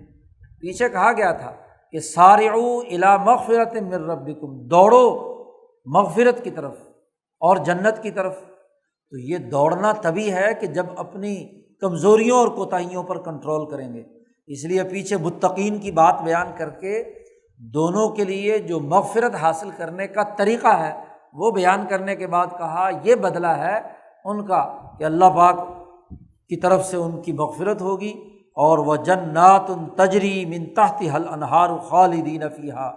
پیچھے کہا گیا تھا کہ سارعوا الی مغفرۃ من ربکم، دوڑو مغفرت کی طرف اور جنت کی طرف۔ تو یہ دوڑنا تبھی ہے کہ جب اپنی کمزوریوں اور کوتاہیوں پر کنٹرول کریں گے۔ اس لیے پیچھے متقین کی بات بیان کر کے دونوں کے لیے جو مغفرت حاصل کرنے کا طریقہ ہے وہ بیان کرنے کے بعد کہا یہ بدلہ ہے ان کا کہ اللہ پاک کی طرف سے ان کی مغفرت ہوگی، اور وَجَنَّاتٌ تَجْرِی مِن تَحْتِہَا الْأَنْہَارُ خَالِدِینَ فِیہا،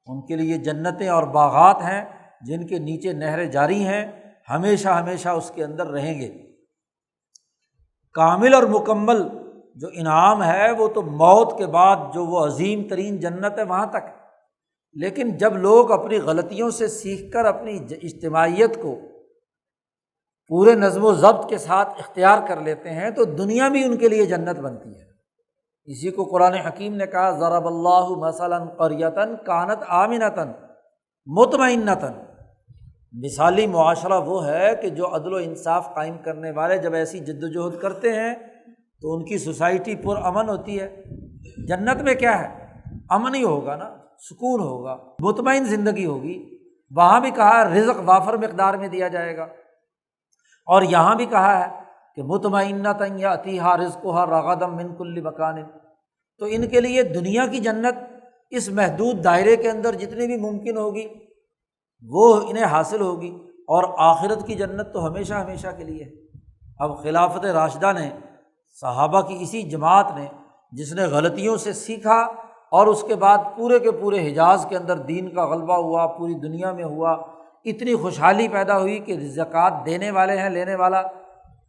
ان کے لیے جنتیں اور باغات ہیں جن کے نیچے نہریں جاری ہیں ہمیشہ ہمیشہ اس کے اندر رہیں گے۔ کامل اور مکمل جو انعام ہے وہ تو موت کے بعد جو وہ عظیم ترین جنت ہے وہاں تک ہے، لیکن جب لوگ اپنی غلطیوں سے سیکھ کر اپنی اجتماعیت کو پورے نظم و ضبط کے ساتھ اختیار کر لیتے ہیں تو دنیا بھی ان کے لیے جنت بنتی ہے۔ اسی کو قرآن حکیم نے کہا ضرب اللہ مثلا قریۃ کانت آمنۃ مطمئنۃ، مثالی معاشرہ وہ ہے کہ جو عدل و انصاف قائم کرنے والے جب ایسی جد و جہد کرتے ہیں تو ان کی سوسائٹی پر امن ہوتی ہے۔ جنت میں کیا ہے؟ امن ہی ہوگا نا، سکون ہوگا، مطمئن زندگی ہوگی۔ وہاں بھی کہا رزق وافر مقدار میں دیا جائے گا، اور یہاں بھی کہا ہے کہ مطمئنۃ یأتیہا رزقہا رغدا من کل مکان۔ تو ان کے لیے دنیا کی جنت اس محدود دائرے کے اندر جتنی بھی ممکن ہوگی وہ انہیں حاصل ہوگی، اور آخرت کی جنت تو ہمیشہ ہمیشہ کے لیے ہے۔ اب خلافت راشدہ نے، صحابہ کی اسی جماعت نے جس نے غلطیوں سے سیکھا اور اس کے بعد پورے کے پورے حجاز کے اندر دین کا غلبہ ہوا، پوری دنیا میں ہوا، اتنی خوشحالی پیدا ہوئی کہ زکوٰۃ دینے والے ہیں، لینے والا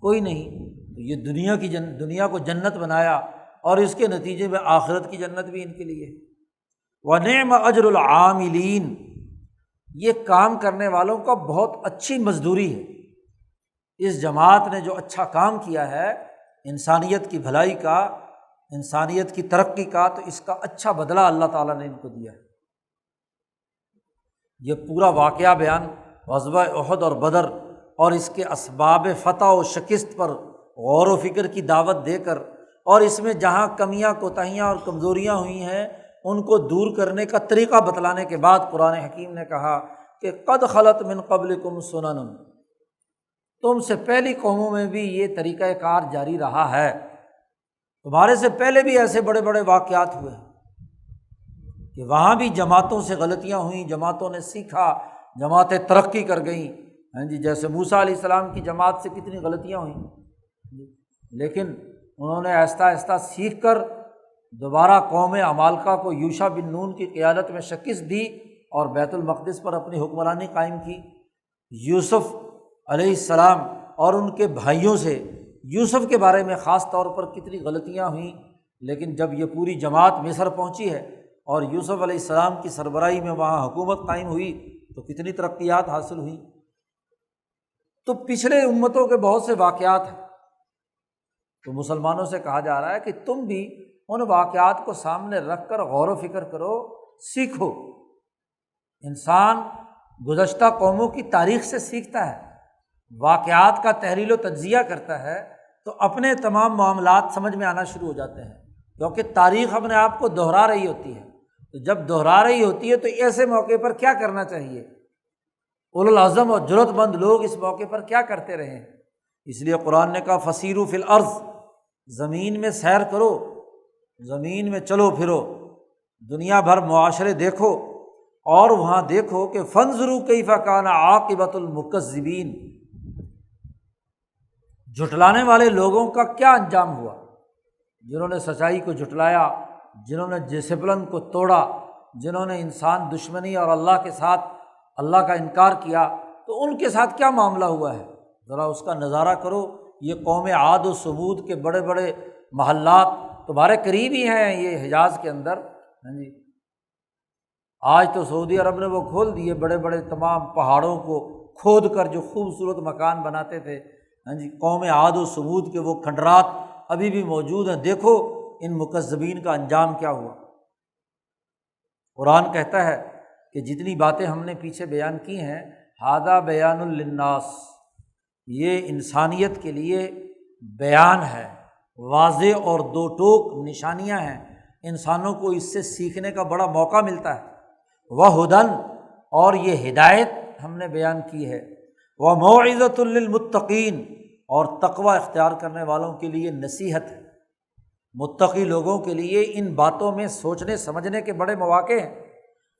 کوئی نہیں، تو یہ دنیا کو جنت بنایا، اور اس کے نتیجے میں آخرت کی جنت بھی ان کے لیے ہے۔ وَنِعْمَ أَجْرُ الْعَامِلِينَ، یہ کام کرنے والوں کا بہت اچھی مزدوری ہے۔ اس جماعت نے جو اچھا کام کیا ہے انسانیت کی بھلائی کا، انسانیت کی ترقی کا، تو اس کا اچھا بدلہ اللہ تعالیٰ نے ان کو دیا ہے۔ یہ پورا واقعہ بیان غزوہ احد اور بدر اور اس کے اسباب فتح و شکست پر غور و فکر کی دعوت دے کر، اور اس میں جہاں کمیاں کوتاہیاں اور کمزوریاں ہوئی ہیں ان کو دور کرنے کا طریقہ بتلانے کے بعد قرآن حکیم نے کہا کہ قد خلت من قبلکم سنن، تم سے پہلی قوموں میں بھی یہ طریقہ کار جاری رہا ہے، تمہارے سے پہلے بھی ایسے بڑے بڑے واقعات ہوئے ہیں کہ وہاں بھی جماعتوں سے غلطیاں ہوئیں، جماعتوں نے سیکھا، جماعتیں ترقی کر گئیں، ہاں جی، جیسے موسیٰ علیہ السلام کی جماعت سے کتنی غلطیاں ہوئیں، لیکن انہوں نے آہستہ آہستہ سیکھ کر دوبارہ قوم عمالقہ کو یوشع بن نون کی قیادت میں شکست دی اور بیت المقدس پر اپنی حکمرانی قائم کی۔ یوسف علیہ السلام اور ان کے بھائیوں سے یوسف کے بارے میں خاص طور پر کتنی غلطیاں ہوئیں، لیکن جب یہ پوری جماعت مصر پہنچی ہے اور یوسف علیہ السلام کی سربراہی میں وہاں حکومت قائم ہوئی تو کتنی ترقیات حاصل ہوئیں۔ تو پچھلے امتوں کے بہت سے واقعات ہیں، تو مسلمانوں سے کہا جا رہا ہے کہ تم بھی ان واقعات کو سامنے رکھ کر غور و فکر کرو، سیکھو۔ انسان گزشتہ قوموں کی تاریخ سے سیکھتا ہے، واقعات کا تحلیل و تجزیہ کرتا ہے تو اپنے تمام معاملات سمجھ میں آنا شروع ہو جاتے ہیں، کیونکہ تاریخ اپنے آپ کو دہرا رہی ہوتی ہے۔ تو جب دہرا رہی ہوتی ہے تو ایسے موقع پر کیا کرنا چاہیے، اولو العزم اور جرأت مند لوگ اس موقع پر کیا کرتے رہے ہیں۔ اس لیے قرآن نے کہا فسیروا فی الارض، زمین میں سیر کرو، زمین میں چلو پھرو، دنیا بھر معاشرے دیکھو، اور وہاں دیکھو کہ فانظروا کیف کان عاقبۃ المکذبین، جھٹلانے والے لوگوں کا کیا انجام ہوا، جنہوں نے سچائی کو جھٹلایا، جنہوں نے ڈسپلن کو توڑا، جنہوں نے انسان دشمنی اور اللہ کے ساتھ اللہ کا انکار کیا، تو ان کے ساتھ کیا معاملہ ہوا ہے، ذرا اس کا نظارہ کرو۔ یہ قوم عاد و ثمود کے بڑے بڑے محلات تمہارے قریب ہی ہیں، یہ حجاز کے اندر، ہاں جی، آج تو سعودی عرب نے وہ کھول دیے، بڑے بڑے تمام پہاڑوں کو کھود کر جو خوبصورت مکان بناتے تھے، ہاں جی، قوم عاد و ثمود کے وہ کھنڈرات ابھی بھی موجود ہیں، دیکھو ان مکذبین کا انجام کیا ہوا۔ قرآن کہتا ہے کہ جتنی باتیں ہم نے پیچھے بیان کی ہیں، ھذا بیان للناس، یہ انسانیت کے لیے بیان ہے، واضح اور دو ٹوک نشانیاں ہیں، انسانوں کو اس سے سیکھنے کا بڑا موقع ملتا ہے۔ وہدن، اور یہ ہدایت ہم نے بیان کی ہے، وموعظۃ للمتقین، اور تقوی اختیار کرنے والوں کے لیے نصیحت ہے۔ متقی لوگوں کے لیے ان باتوں میں سوچنے سمجھنے کے بڑے مواقع ہیں۔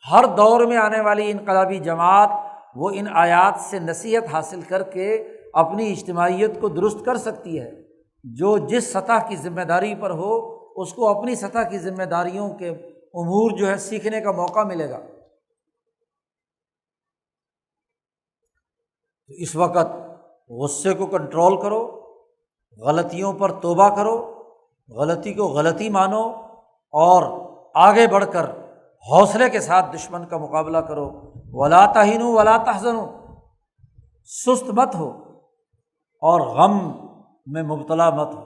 ہر دور میں آنے والی انقلابی جماعت وہ ان آیات سے نصیحت حاصل کر کے اپنی اجتماعیت کو درست کر سکتی ہے۔ جو جس سطح کی ذمہ داری پر ہو اس کو اپنی سطح کی ذمہ داریوں کے امور جو ہے سیکھنے کا موقع ملے گا۔ تو اس وقت غصے کو کنٹرول کرو، غلطیوں پر توبہ کرو، غلطی کو غلطی مانو، اور آگے بڑھ کر حوصلے کے ساتھ دشمن کا مقابلہ کرو۔ ولا تہنوا ولا تحزنوا، سست مت ہو اور غم میں مبتلا مت ہو۔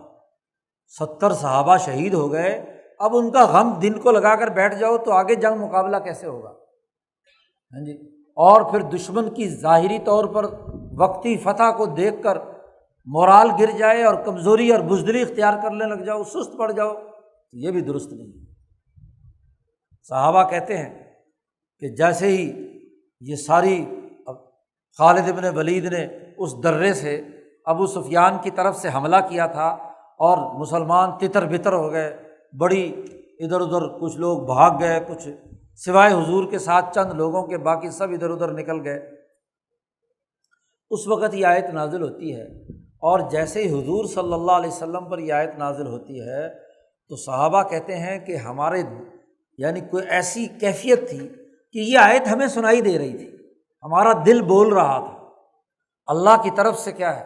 70 صحابہ شہید ہو گئے، اب ان کا غم دل کو لگا کر بیٹھ جاؤ تو آگے جنگ مقابلہ کیسے ہوگا؟ ہاں جی، اور پھر دشمن کی ظاہری طور پر وقتی فتح کو دیکھ کر مورال گر جائے اور کمزوری اور بزدلی اختیار کرنے لگ جاؤ، سست پڑ جاؤ، یہ بھی درست نہیں۔ صحابہ کہتے ہیں کہ جیسے ہی یہ ساری خالد بن ولید نے اس درے سے ابو سفیان کی طرف سے حملہ کیا تھا اور مسلمان تتر بتر ہو گئے، بڑی ادھر ادھر، کچھ لوگ بھاگ گئے، کچھ سوائے حضور کے ساتھ چند لوگوں کے باقی سب ادھر ادھر نکل گئے، اس وقت یہ آیت نازل ہوتی ہے۔ اور جیسے ہی حضور صلی اللہ علیہ وسلم پر یہ آیت نازل ہوتی ہے تو صحابہ کہتے ہیں کہ ہمارے یعنی کوئی ایسی کیفیت تھی کہ یہ آیت ہمیں سنائی دے رہی تھی، ہمارا دل بول رہا تھا اللہ کی طرف سے کیا ہے،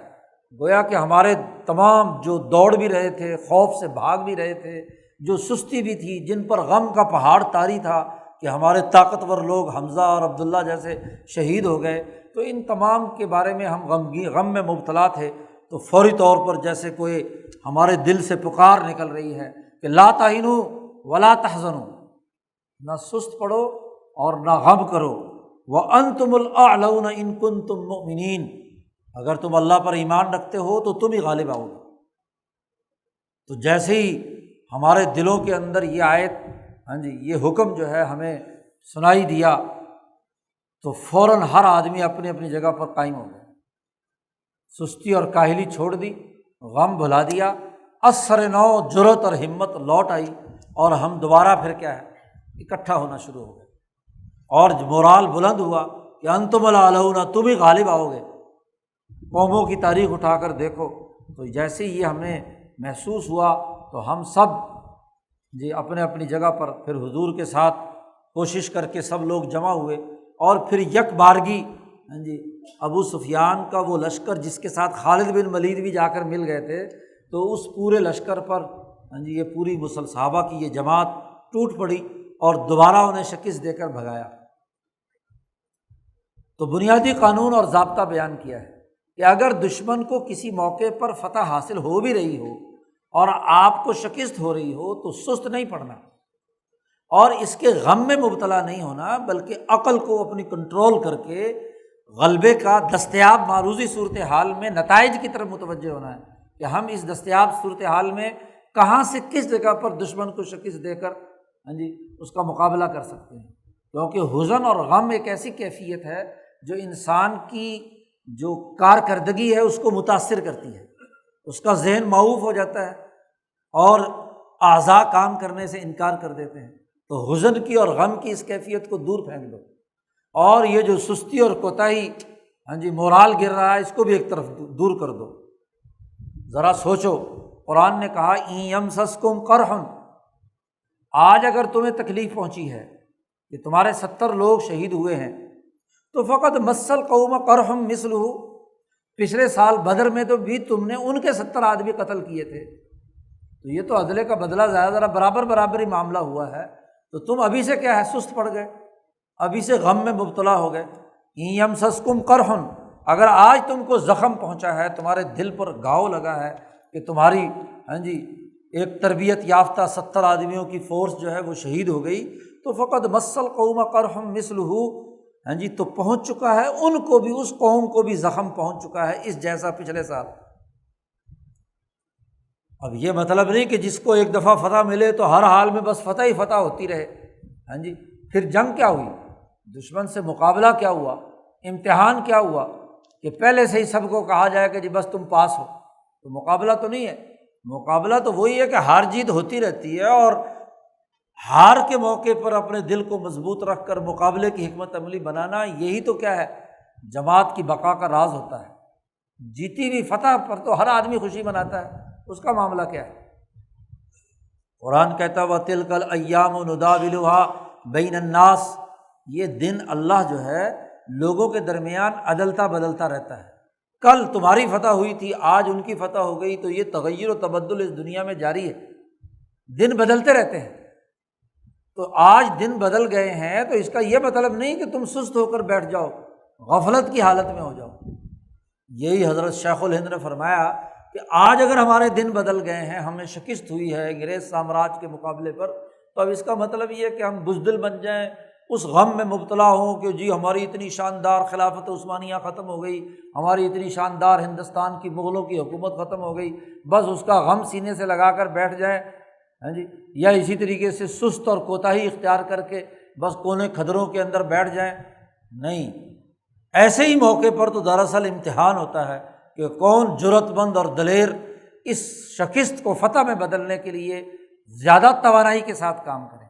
گویا کہ ہمارے تمام جو دوڑ بھی رہے تھے، خوف سے بھاگ بھی رہے تھے، جو سستی بھی تھی، جن پر غم کا پہاڑ طاری تھا کہ ہمارے طاقتور لوگ حمزہ اور عبداللہ جیسے شہید ہو گئے، تو ان تمام کے بارے میں ہم غم میں مبتلا تھے۔ تو فوری طور پر جیسے کوئی ہمارے دل سے پکار نکل رہی ہے کہ لا تہنوا ولا تحزنوا، نہ سست پڑو اور نہ غم کرو، وانتم الاعلون ان کنتم مؤمنین، اگر تم اللہ پر ایمان رکھتے ہو تو تم ہی غالب آؤ گے۔ تو جیسے ہی ہمارے دلوں کے اندر یہ آیت، ہاں جی، یہ حکم جو ہے ہمیں سنائی دیا تو فوراً ہر آدمی اپنی اپنی جگہ پر قائم ہو گیا، سستی اور کاہلی چھوڑ دی، غم بھلا دیا، اثر نو جرأت اور ہمت لوٹ آئی، اور ہم دوبارہ پھر کیا ہے اکٹھا ہونا شروع ہو گئے، اور مورال بلند ہوا کہ انتم الاعلون، تم ہی غالب آؤ گے۔ قوموں کی تاریخ اٹھا کر دیکھو تو جیسے یہ ہمیں محسوس ہوا تو ہم سب جی اپنے اپنی جگہ پر پھر حضور کے ساتھ کوشش کر کے سب لوگ جمع ہوئے، اور پھر یک بارگی ہاں جی ابو سفیان کا وہ لشکر جس کے ساتھ خالد بن ولید بھی جا کر مل گئے تھے، تو اس پورے لشکر پر ہاں جی یہ پوری صحابہ کی یہ جماعت ٹوٹ پڑی اور دوبارہ انہیں شکست دے کر بھگایا۔ تو بنیادی قانون اور ضابطہ بیان کیا ہے کہ اگر دشمن کو کسی موقع پر فتح حاصل ہو بھی رہی ہو اور آپ کو شکست ہو رہی ہو تو سست نہیں پڑنا اور اس کے غم میں مبتلا نہیں ہونا، بلکہ عقل کو اپنی کنٹرول کر کے غلبے کا دستیاب معروضی صورتحال میں نتائج کی طرف متوجہ ہونا ہے کہ ہم اس دستیاب صورتحال میں کہاں سے کس جگہ پر دشمن کو شکست دے کر ہاں جی اس کا مقابلہ کر سکتے ہیں۔ کیونکہ حزن اور غم ایک ایسی کیفیت ہے جو انسان کی جو کارکردگی ہے اس کو متاثر کرتی ہے، اس کا ذہن معوف ہو جاتا ہے اور اعضاء کام کرنے سے انکار کر دیتے ہیں۔ تو حزن کی اور غم کی اس کیفیت کو دور پھینک دو، اور یہ جو سستی اور کوتاہی ہاں جی مورال گر رہا ہے اس کو بھی ایک طرف دور کر دو۔ ذرا سوچو، قرآن نے کہا ان یمسسکم قرح، آج اگر تمہیں تکلیف پہنچی ہے کہ تمہارے 70 لوگ شہید ہوئے ہیں تو فقط مس القوم قرح مثلہ، پچھلے سال بدر میں تو بھی تم نے ان کے 70 آدمی قتل کیے تھے، تو یہ تو عدلے کا بدلہ زیادہ ذرا برابر ہی معاملہ ہوا ہے، تو تم ابھی سے کیا ہے سست پڑ گئے، ابھی سے غم میں مبتلا ہو گئے۔ ان یمسسکم قرح، اگر آج تم کو زخم پہنچا ہے، تمہارے دل پر گھاؤ لگا ہے کہ تمہاری ہاں جی ایک تربیت یافتہ 70 آدمیوں کی فورس جو ہے وہ شہید ہو گئی، تو فقط مس القوم قرح مثلہ، ہاں جی تو پہنچ چکا ہے ان کو بھی، اس قوم کو بھی زخم پہنچ چکا ہے اس جیسا پچھلے سال۔ اب یہ مطلب نہیں کہ جس کو ایک دفعہ فتح ملے تو ہر حال میں بس فتح ہی فتح ہوتی رہے، ہاں جی پھر جنگ کیا ہوئی، دشمن سے مقابلہ کیا ہوا، امتحان کیا ہوا کہ پہلے سے ہی سب کو کہا جائے کہ جی بس تم پاس ہو، تو مقابلہ تو نہیں ہے۔ مقابلہ تو وہی ہے کہ ہار جیت ہوتی رہتی ہے، اور ہار کے موقع پر اپنے دل کو مضبوط رکھ کر مقابلے کی حکمت عملی بنانا، یہی تو کیا ہے جماعت کی بقا کا راز ہوتا ہے۔ جیتی ہوئی فتح پر تو ہر آدمی خوشی مناتا ہے، اس کا معاملہ کیا ہے؟ قرآن کہتا ہے وَتِلْكَ الْأَيَّامُ نُدَاوِلُهَا بَيْنَ النَّاسِ، یہ دن اللہ جو ہے لوگوں کے درمیان عدلتا بدلتا رہتا ہے، کل تمہاری فتح ہوئی تھی، آج ان کی فتح ہو گئی، تو یہ تغیر و تبدل اس دنیا میں جاری ہے، دن بدلتے رہتے ہیں۔ تو آج دن بدل گئے ہیں تو اس کا یہ مطلب نہیں کہ تم سست ہو کر بیٹھ جاؤ، غفلت کی حالت میں ہو جاؤ۔ یہی حضرت شیخ الہند نے فرمایا کہ آج اگر ہمارے دن بدل گئے ہیں، ہمیں شکست ہوئی ہے انگریز سامراج کے مقابلے پر، تو اب اس کا مطلب یہ ہے کہ ہم بزدل بن جائیں، اس غم میں مبتلا ہوں کہ جی ہماری اتنی شاندار خلافت عثمانیہ ختم ہو گئی، ہماری اتنی شاندار ہندوستان کی مغلوں کی حکومت ختم ہو گئی، بس اس کا غم سینے سے لگا کر بیٹھ جائیں، ہاں جی، یا اسی طریقے سے سست اور کوتاہی اختیار کر کے بس کونے کھدروں کے اندر بیٹھ جائیں۔ نہیں، ایسے ہی موقع پر تو دراصل امتحان ہوتا ہے کہ کون جرأت مند اور دلیر اس شکست کو فتح میں بدلنے کے لیے زیادہ توانائی کے ساتھ کام کرے۔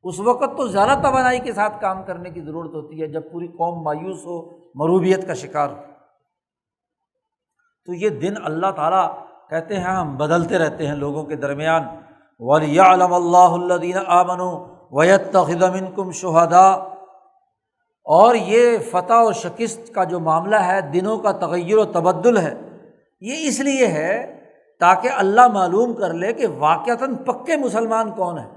اس وقت تو زیادہ توانائی کے ساتھ کام کرنے کی ضرورت ہوتی ہے جب پوری قوم مایوس ہو، مروبیت کا شکار ہو۔ تو یہ دن اللہ تعالیٰ کہتے ہیں ہم بدلتے رہتے ہیں لوگوں کے درمیان۔ وَلِيَعْلَمَ اللَّهُ الَّذِينَ آمَنُوا وَيَتَّخِذَ مِنكُمْ شُهَدَاءَ، اور یہ فتح و شکست کا جو معاملہ ہے، دنوں کا تغیر و تبدل ہے، یہ اس لیے ہے تاکہ اللہ معلوم کر لے کہ واقعتاً پکے مسلمان کون ہیں۔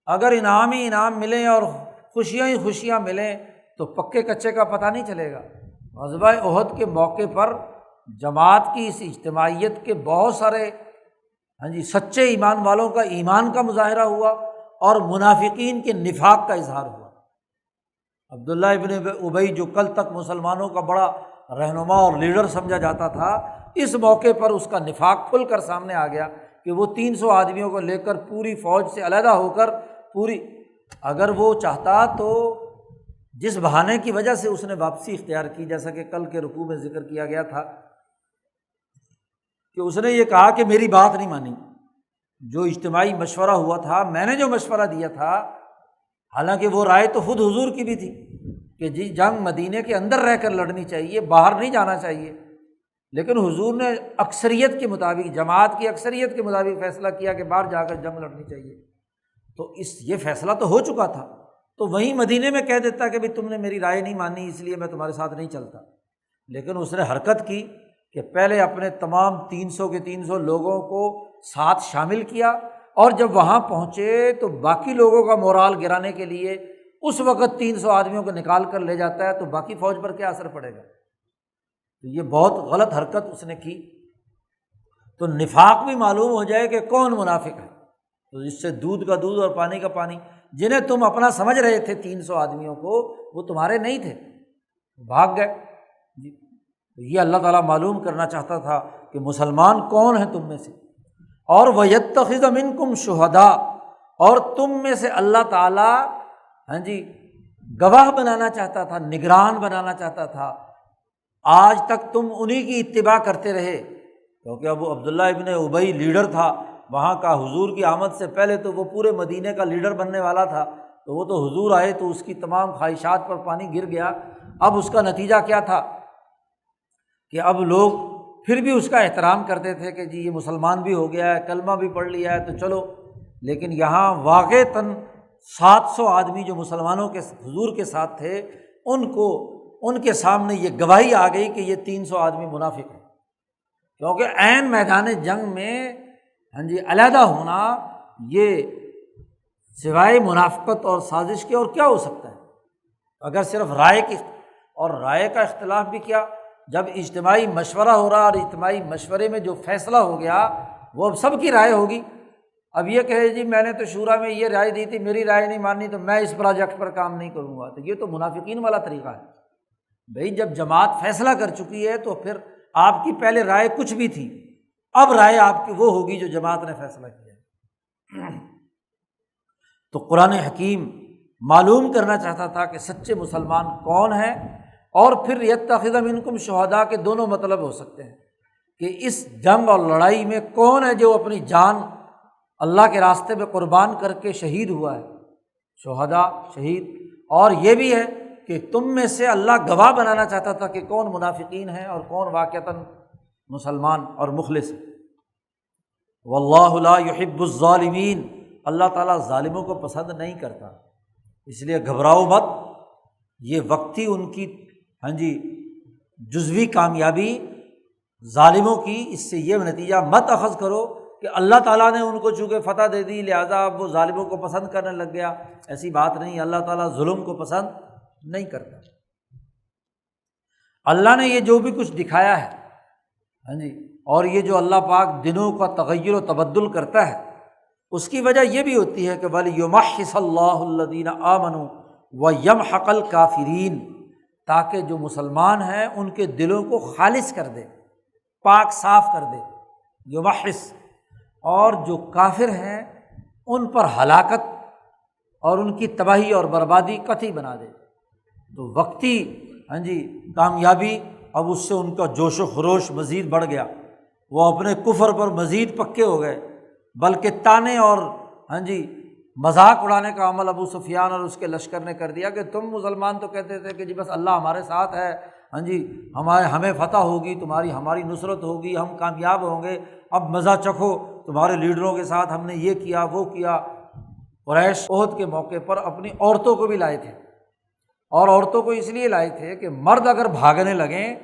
اگر انعام ہی انعام ملیں اور خوشیاں ہی خوشیاں ملیں تو پکے کچے کا پتہ نہیں چلے گا۔ غزوہ احد کے موقع پر جماعت کی اس اجتماعیت کے بہت سارے سچے ایمان والوں کا ایمان کا مظاہرہ ہوا اور منافقین کے نفاق کا اظہار ہوا۔ عبداللہ ابن ابی جو کل تک مسلمانوں کا بڑا رہنما اور لیڈر سمجھا جاتا تھا، اس موقع پر اس کا نفاق کھل کر سامنے آ گیا کہ وہ 300 آدمیوں کو لے کر پوری فوج سے علیحدہ ہو کر اگر وہ چاہتا تو جس بہانے کی وجہ سے اس نے واپسی اختیار کی، جیسا کہ کل کے رکوع میں ذکر کیا گیا تھا کہ اس نے یہ کہا کہ میری بات نہیں مانی، جو اجتماعی مشورہ ہوا تھا، میں نے جو مشورہ دیا تھا، حالانکہ وہ رائے تو خود حضور کی بھی تھی کہ جی جنگ مدینے کے اندر رہ کر لڑنی چاہیے، باہر نہیں جانا چاہیے، لیکن حضور نے اکثریت کے مطابق، جماعت کی اکثریت کے مطابق فیصلہ کیا کہ باہر جا کر جنگ لڑنی چاہیے۔ تو یہ فیصلہ تو ہو چکا تھا، تو وہیں مدینے میں کہہ دیتا کہ تم نے میری رائے نہیں مانی، اس لیے میں تمہارے ساتھ نہیں چلتا۔ لیکن اس نے حرکت کی کہ پہلے اپنے تمام 300 کے 300 لوگوں کو ساتھ شامل کیا، اور جب وہاں پہنچے تو باقی لوگوں کا مورال گرانے کے لیے اس وقت 300 آدمیوں کو نکال کر لے جاتا ہے، تو باقی فوج پر کیا اثر پڑے گا؟ تو یہ بہت غلط حرکت اس نے کی۔ تو نفاق بھی معلوم ہو جائے کہ کون منافق ہے، تو اس سے دودھ کا دودھ اور پانی کا پانی، جنہیں تم اپنا سمجھ رہے تھے 300 آدمیوں کو، وہ تمہارے نہیں تھے، بھاگ گئے جی۔ یہ اللہ تعالیٰ معلوم کرنا چاہتا تھا کہ مسلمان کون ہیں تم میں سے، اور وَيَتَّخِذَ مِنكُمْ شُهَدَاءَ، اور تم میں سے اللہ تعالیٰ گواہ بنانا چاہتا تھا، نگران بنانا چاہتا تھا۔ آج تک تم انہی کی اتباع کرتے رہے، کیونکہ اب عبداللہ ابن ابی لیڈر تھا وہاں کا، حضور کی آمد سے پہلے تو وہ پورے مدینے کا لیڈر بننے والا تھا، تو وہ تو حضور آئے تو اس کی تمام خواہشات پر پانی گر گیا۔ اب اس کا نتیجہ کیا تھا کہ اب لوگ پھر بھی اس کا احترام کرتے تھے کہ جی یہ مسلمان بھی ہو گیا ہے، کلمہ بھی پڑھ لیا ہے تو چلو، لیکن یہاں واقعتاً 700 آدمی جو مسلمانوں کے حضور کے ساتھ تھے، ان کے سامنے یہ گواہی آ گئی کہ یہ 300 آدمی منافق ہیں، کیونکہ عین میدان جنگ میں علیحدہ ہونا، یہ سوائے منافقت اور سازش کے اور کیا ہو سکتا ہے؟ اگر صرف رائے کی، اور رائے کا اختلاف بھی کیا، جب اجتماعی مشورہ ہو رہا اور اجتماعی مشورے میں جو فیصلہ ہو گیا وہ اب سب کی رائے ہوگی۔ اب یہ کہے جی میں نے تو شورا میں یہ رائے دی تھی، میری رائے نہیں مانی تو میں اس پروجیکٹ پر کام نہیں کروں گا، تو یہ تو منافقین والا طریقہ ہے۔ بھئی جب جماعت فیصلہ کر چکی ہے تو پھر آپ کی پہلے رائے کچھ بھی تھی، اب رائے آپ کی وہ ہوگی جو جماعت نے فیصلہ کیا۔ تو قرآن حکیم معلوم کرنا چاہتا تھا کہ سچے مسلمان کون ہیں، اور پھر یتخذ منکم شہداء کے دونوں مطلب ہو سکتے ہیں کہ اس جنگ اور لڑائی میں کون ہے جو اپنی جان اللہ کے راستے میں قربان کر کے شہید ہوا ہے، شہداء شہید، اور یہ بھی ہے کہ تم میں سے اللہ گواہ بنانا چاہتا تھا کہ کون منافقین ہیں اور کون واقعتاً مسلمان اور مخلص ہیں۔ واللہ لا یحب الظالمین، اللہ تعالیٰ ظالموں کو پسند نہیں کرتا، اس لیے گھبراؤ مت، یہ وقتی ان کی جزوی کامیابی ظالموں کی، اس سے یہ نتیجہ مت اخذ کرو کہ اللہ تعالیٰ نے ان کو چونکہ فتح دے دی لہٰذا اب وہ ظالموں کو پسند کرنے لگ گیا۔ ایسی بات نہیں، اللہ تعالیٰ ظلم کو پسند نہیں کرتا۔ اللہ نے یہ جو بھی کچھ دکھایا ہے اور یہ جو اللہ پاک دنوں کا تغیر و تبدل کرتا ہے، اس کی وجہ یہ بھی ہوتی ہے کہ وَلِيُمَحِّصَ اللَّهُ الَّذِينَ آمَنُوا وَيَمْحَقَ الْكَافِرِينَ، تاکہ جو مسلمان ہیں ان کے دلوں کو خالص کر دے، پاک صاف کر دے، یمحص، اور جو کافر ہیں ان پر ہلاکت اور ان کی تباہی اور بربادی قطعی بنا دے۔ تو وقتی کامیابی، اب اس سے ان کا جوش و خروش مزید بڑھ گیا، وہ اپنے کفر پر مزید پکے ہو گئے، بلکہ تانے اور مذاق اڑانے کا عمل ابو سفیان اور اس کے لشکر نے کر دیا کہ تم مسلمان تو کہتے تھے کہ جی بس اللہ ہمارے ساتھ ہے، ہمیں فتح ہوگی، ہماری نصرت ہوگی، ہم کامیاب ہوں گے، اب مزہ چکھو تمہارے لیڈروں کے ساتھ ہم نے یہ کیا وہ کیا۔ قریش احد کے موقع پر اپنی عورتوں کو بھی لائے تھے، اور عورتوں کو اس لیے لائے تھے کہ مرد اگر بھاگنے لگیں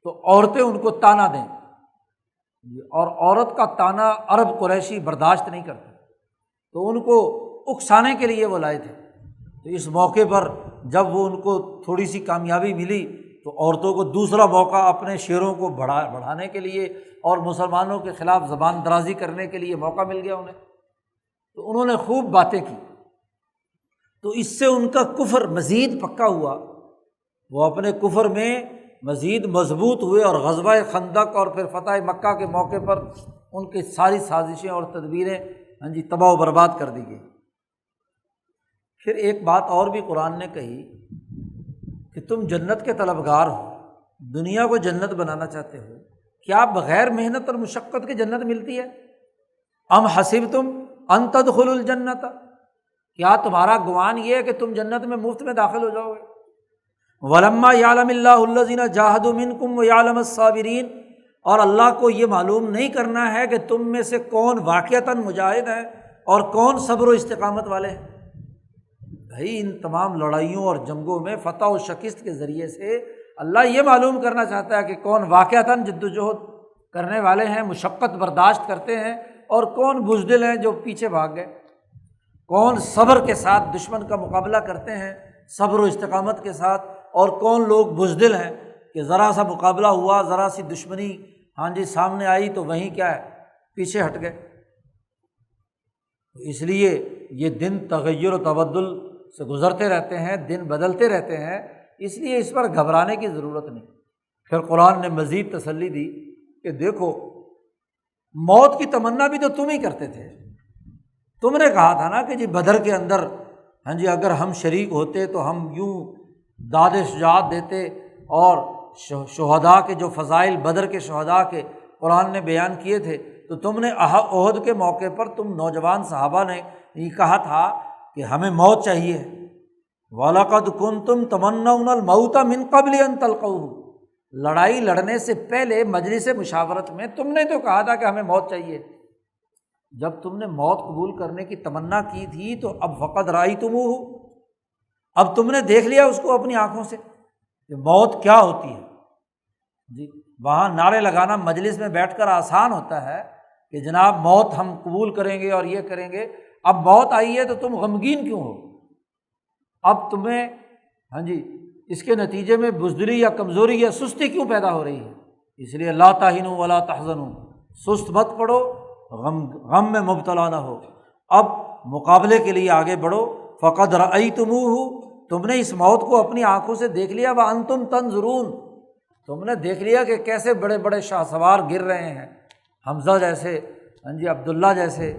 تو عورتیں ان کو تانا دیں، اور عورت کا تانا عرب قریشی برداشت نہیں کرتے، تو ان کو اکسانے کے لیے وہ لائے تھے۔ تو اس موقع پر جب وہ ان کو تھوڑی سی کامیابی ملی تو عورتوں کو دوسرا موقع اپنے شیروں کو بڑھانے کے لیے اور مسلمانوں کے خلاف زبان درازی کرنے کے لیے موقع مل گیا انہیں، تو انہوں نے خوب باتیں کی، تو اس سے ان کا کفر مزید پکا ہوا، وہ اپنے کفر میں مزید مضبوط ہوئے، اور غزوہ خندق اور پھر فتح مکہ کے موقع پر ان کی ساری سازشیں اور تدبیریں تباہ و برباد کر دی گئی۔ پھر ایک بات اور بھی قرآن نے کہی کہ تم جنت کے طلبگار ہو، دنیا کو جنت بنانا چاہتے ہو، کیا بغیر محنت اور مشقت کے جنت ملتی ہے؟ ام حسبتم ان تدخلوا الجنت، کیا تمہارا گمان یہ ہے کہ تم جنت میں مفت میں داخل ہو جاؤ گے؟ ولما یعلم اللہ الذین جاہدوا منکم ویعلم الصابرین، اور اللہ کو یہ معلوم نہیں کرنا ہے کہ تم میں سے کون واقعتاً مجاہد ہے اور کون صبر و استقامت والے ہیں۔ بھائی ان تمام لڑائیوں اور جنگوں میں فتح و شکست کے ذریعے سے اللہ یہ معلوم کرنا چاہتا ہے کہ کون واقعتاً جد و جہد کرنے والے ہیں، مشقت برداشت کرتے ہیں، اور کون بزدل ہیں جو پیچھے بھاگ گئے، کون صبر کے ساتھ دشمن کا مقابلہ کرتے ہیں صبر و استقامت کے ساتھ، اور کون لوگ بزدل ہیں کہ ذرا سا مقابلہ ہوا، ذرا سی دشمنی سامنے آئی تو وہیں کیا ہے پیچھے ہٹ گئے۔ اس لیے یہ دن تغیر و تبدل سے گزرتے رہتے ہیں، دن بدلتے رہتے ہیں، اس لیے اس پر گھبرانے کی ضرورت نہیں۔ پھر قرآن نے مزید تسلی دی کہ دیکھو موت کی تمنا بھی تو تم ہی کرتے تھے، تم نے کہا تھا نا کہ جی بدر کے اندر اگر ہم شریک ہوتے تو ہم یوں داد شجاعت دیتے، اور شہداء کے جو فضائل بدر کے شہداء کے قرآن نے بیان کیے تھے، تو تم نے احد کے موقع پر تم نوجوان صحابہ نے یہ کہا تھا کہ ہمیں موت چاہیے، وَلَقَدْ كُنْتُمْ تَمَنَّوْنَ الْمَوْتَ مِنْ قَبْلِ أَنْ تَلْقَوْهُ، لڑائی لڑنے سے پہلے مجلس مشاورت میں تم نے تو کہا تھا کہ ہمیں موت چاہیے۔ جب تم نے موت قبول کرنے کی تمنا کی تھی تو اب فقد رأیتموہ، اب تم نے دیکھ لیا اس کو اپنی آنکھوں سے کہ موت کیا ہوتی ہے۔ وہاں نعرے لگانا مجلس میں بیٹھ کر آسان ہوتا ہے کہ جناب موت ہم قبول کریں گے اور یہ کریں گے، اب موت آئی ہے تو تم غمگین کیوں ہو؟ اب تمہیں اس کے نتیجے میں بزدلی یا کمزوری یا سستی کیوں پیدا ہو رہی ہے؟ اس لیے لا تہنوا ولا تحزنوا، سست مت پڑو، غم میں مبتلا نہ ہو، اب مقابلے کے لیے آگے بڑھو۔ فقد رأیتموہ، تم نے اس موت کو اپنی آنکھوں سے دیکھ لیا، وانتم تنظرون، تم نے دیکھ لیا کہ کیسے بڑے بڑے شاہ سوار گر رہے ہیں، حمزہ جیسے، عبداللہ جیسے،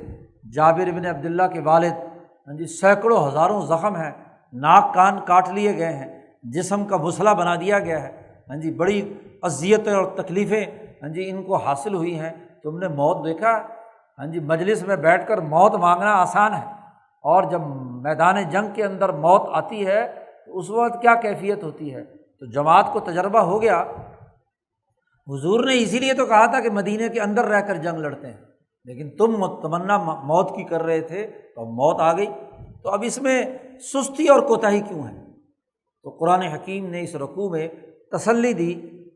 جابر بن عبداللہ کے والد، سینکڑوں ہزاروں زخم ہیں، ناک کان کاٹ لیے گئے ہیں، جسم کا مسلح بنا دیا گیا ہے، بڑی اذیتیں اور تکلیفیں ان کو حاصل ہوئی ہیں۔ تم نے موت دیکھا؟ مجلس میں بیٹھ کر موت مانگنا آسان ہے، اور جب میدان جنگ کے اندر موت آتی ہے تو اس وقت کیا کیفیت ہوتی ہے؟ تو جماعت کو تجربہ ہو گیا۔ حضور نے اسی لیے تو کہا تھا کہ مدینے کے اندر رہ کر جنگ لڑتے ہیں، لیکن تم تمنا موت کی کر رہے تھے تو موت آ گئی، تو اب اس میں سستی اور کوتاہی کیوں ہے؟ تو قرآن حکیم نے اس رکوع میں تسلی دی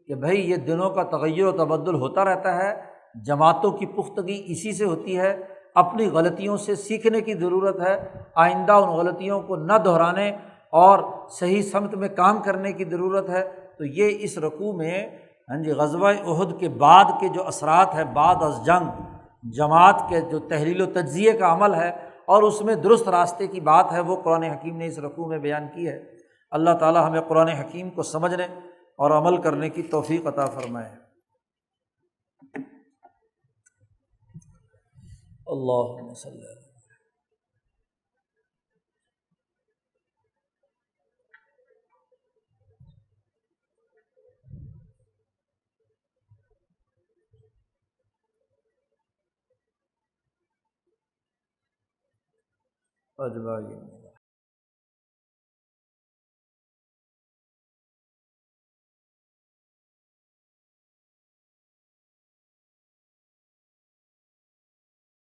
کہ بھائی یہ دنوں کا تغیر و تبدل ہوتا رہتا ہے، جماعتوں کی پختگی اسی سے ہوتی ہے، اپنی غلطیوں سے سیکھنے کی ضرورت ہے، آئندہ ان غلطیوں کو نہ دہرانے اور صحیح سمت میں کام کرنے کی ضرورت ہے۔ تو یہ اس رکوع میں غزوہ احد کے بعد کے جو اثرات ہیں، بعد از جنگ جماعت کے جو تحلیل و تجزیے کا عمل ہے اور اس میں درست راستے کی بات ہے، وہ قرآن حکیم نے اس رکوع میں بیان کی ہے۔ اللہ تعالی ہمیں قرآن حکیم کو سمجھنے اور عمل کرنے کی توفیق عطا فرمائے۔ اللہم صلی اللہ اجمعین۔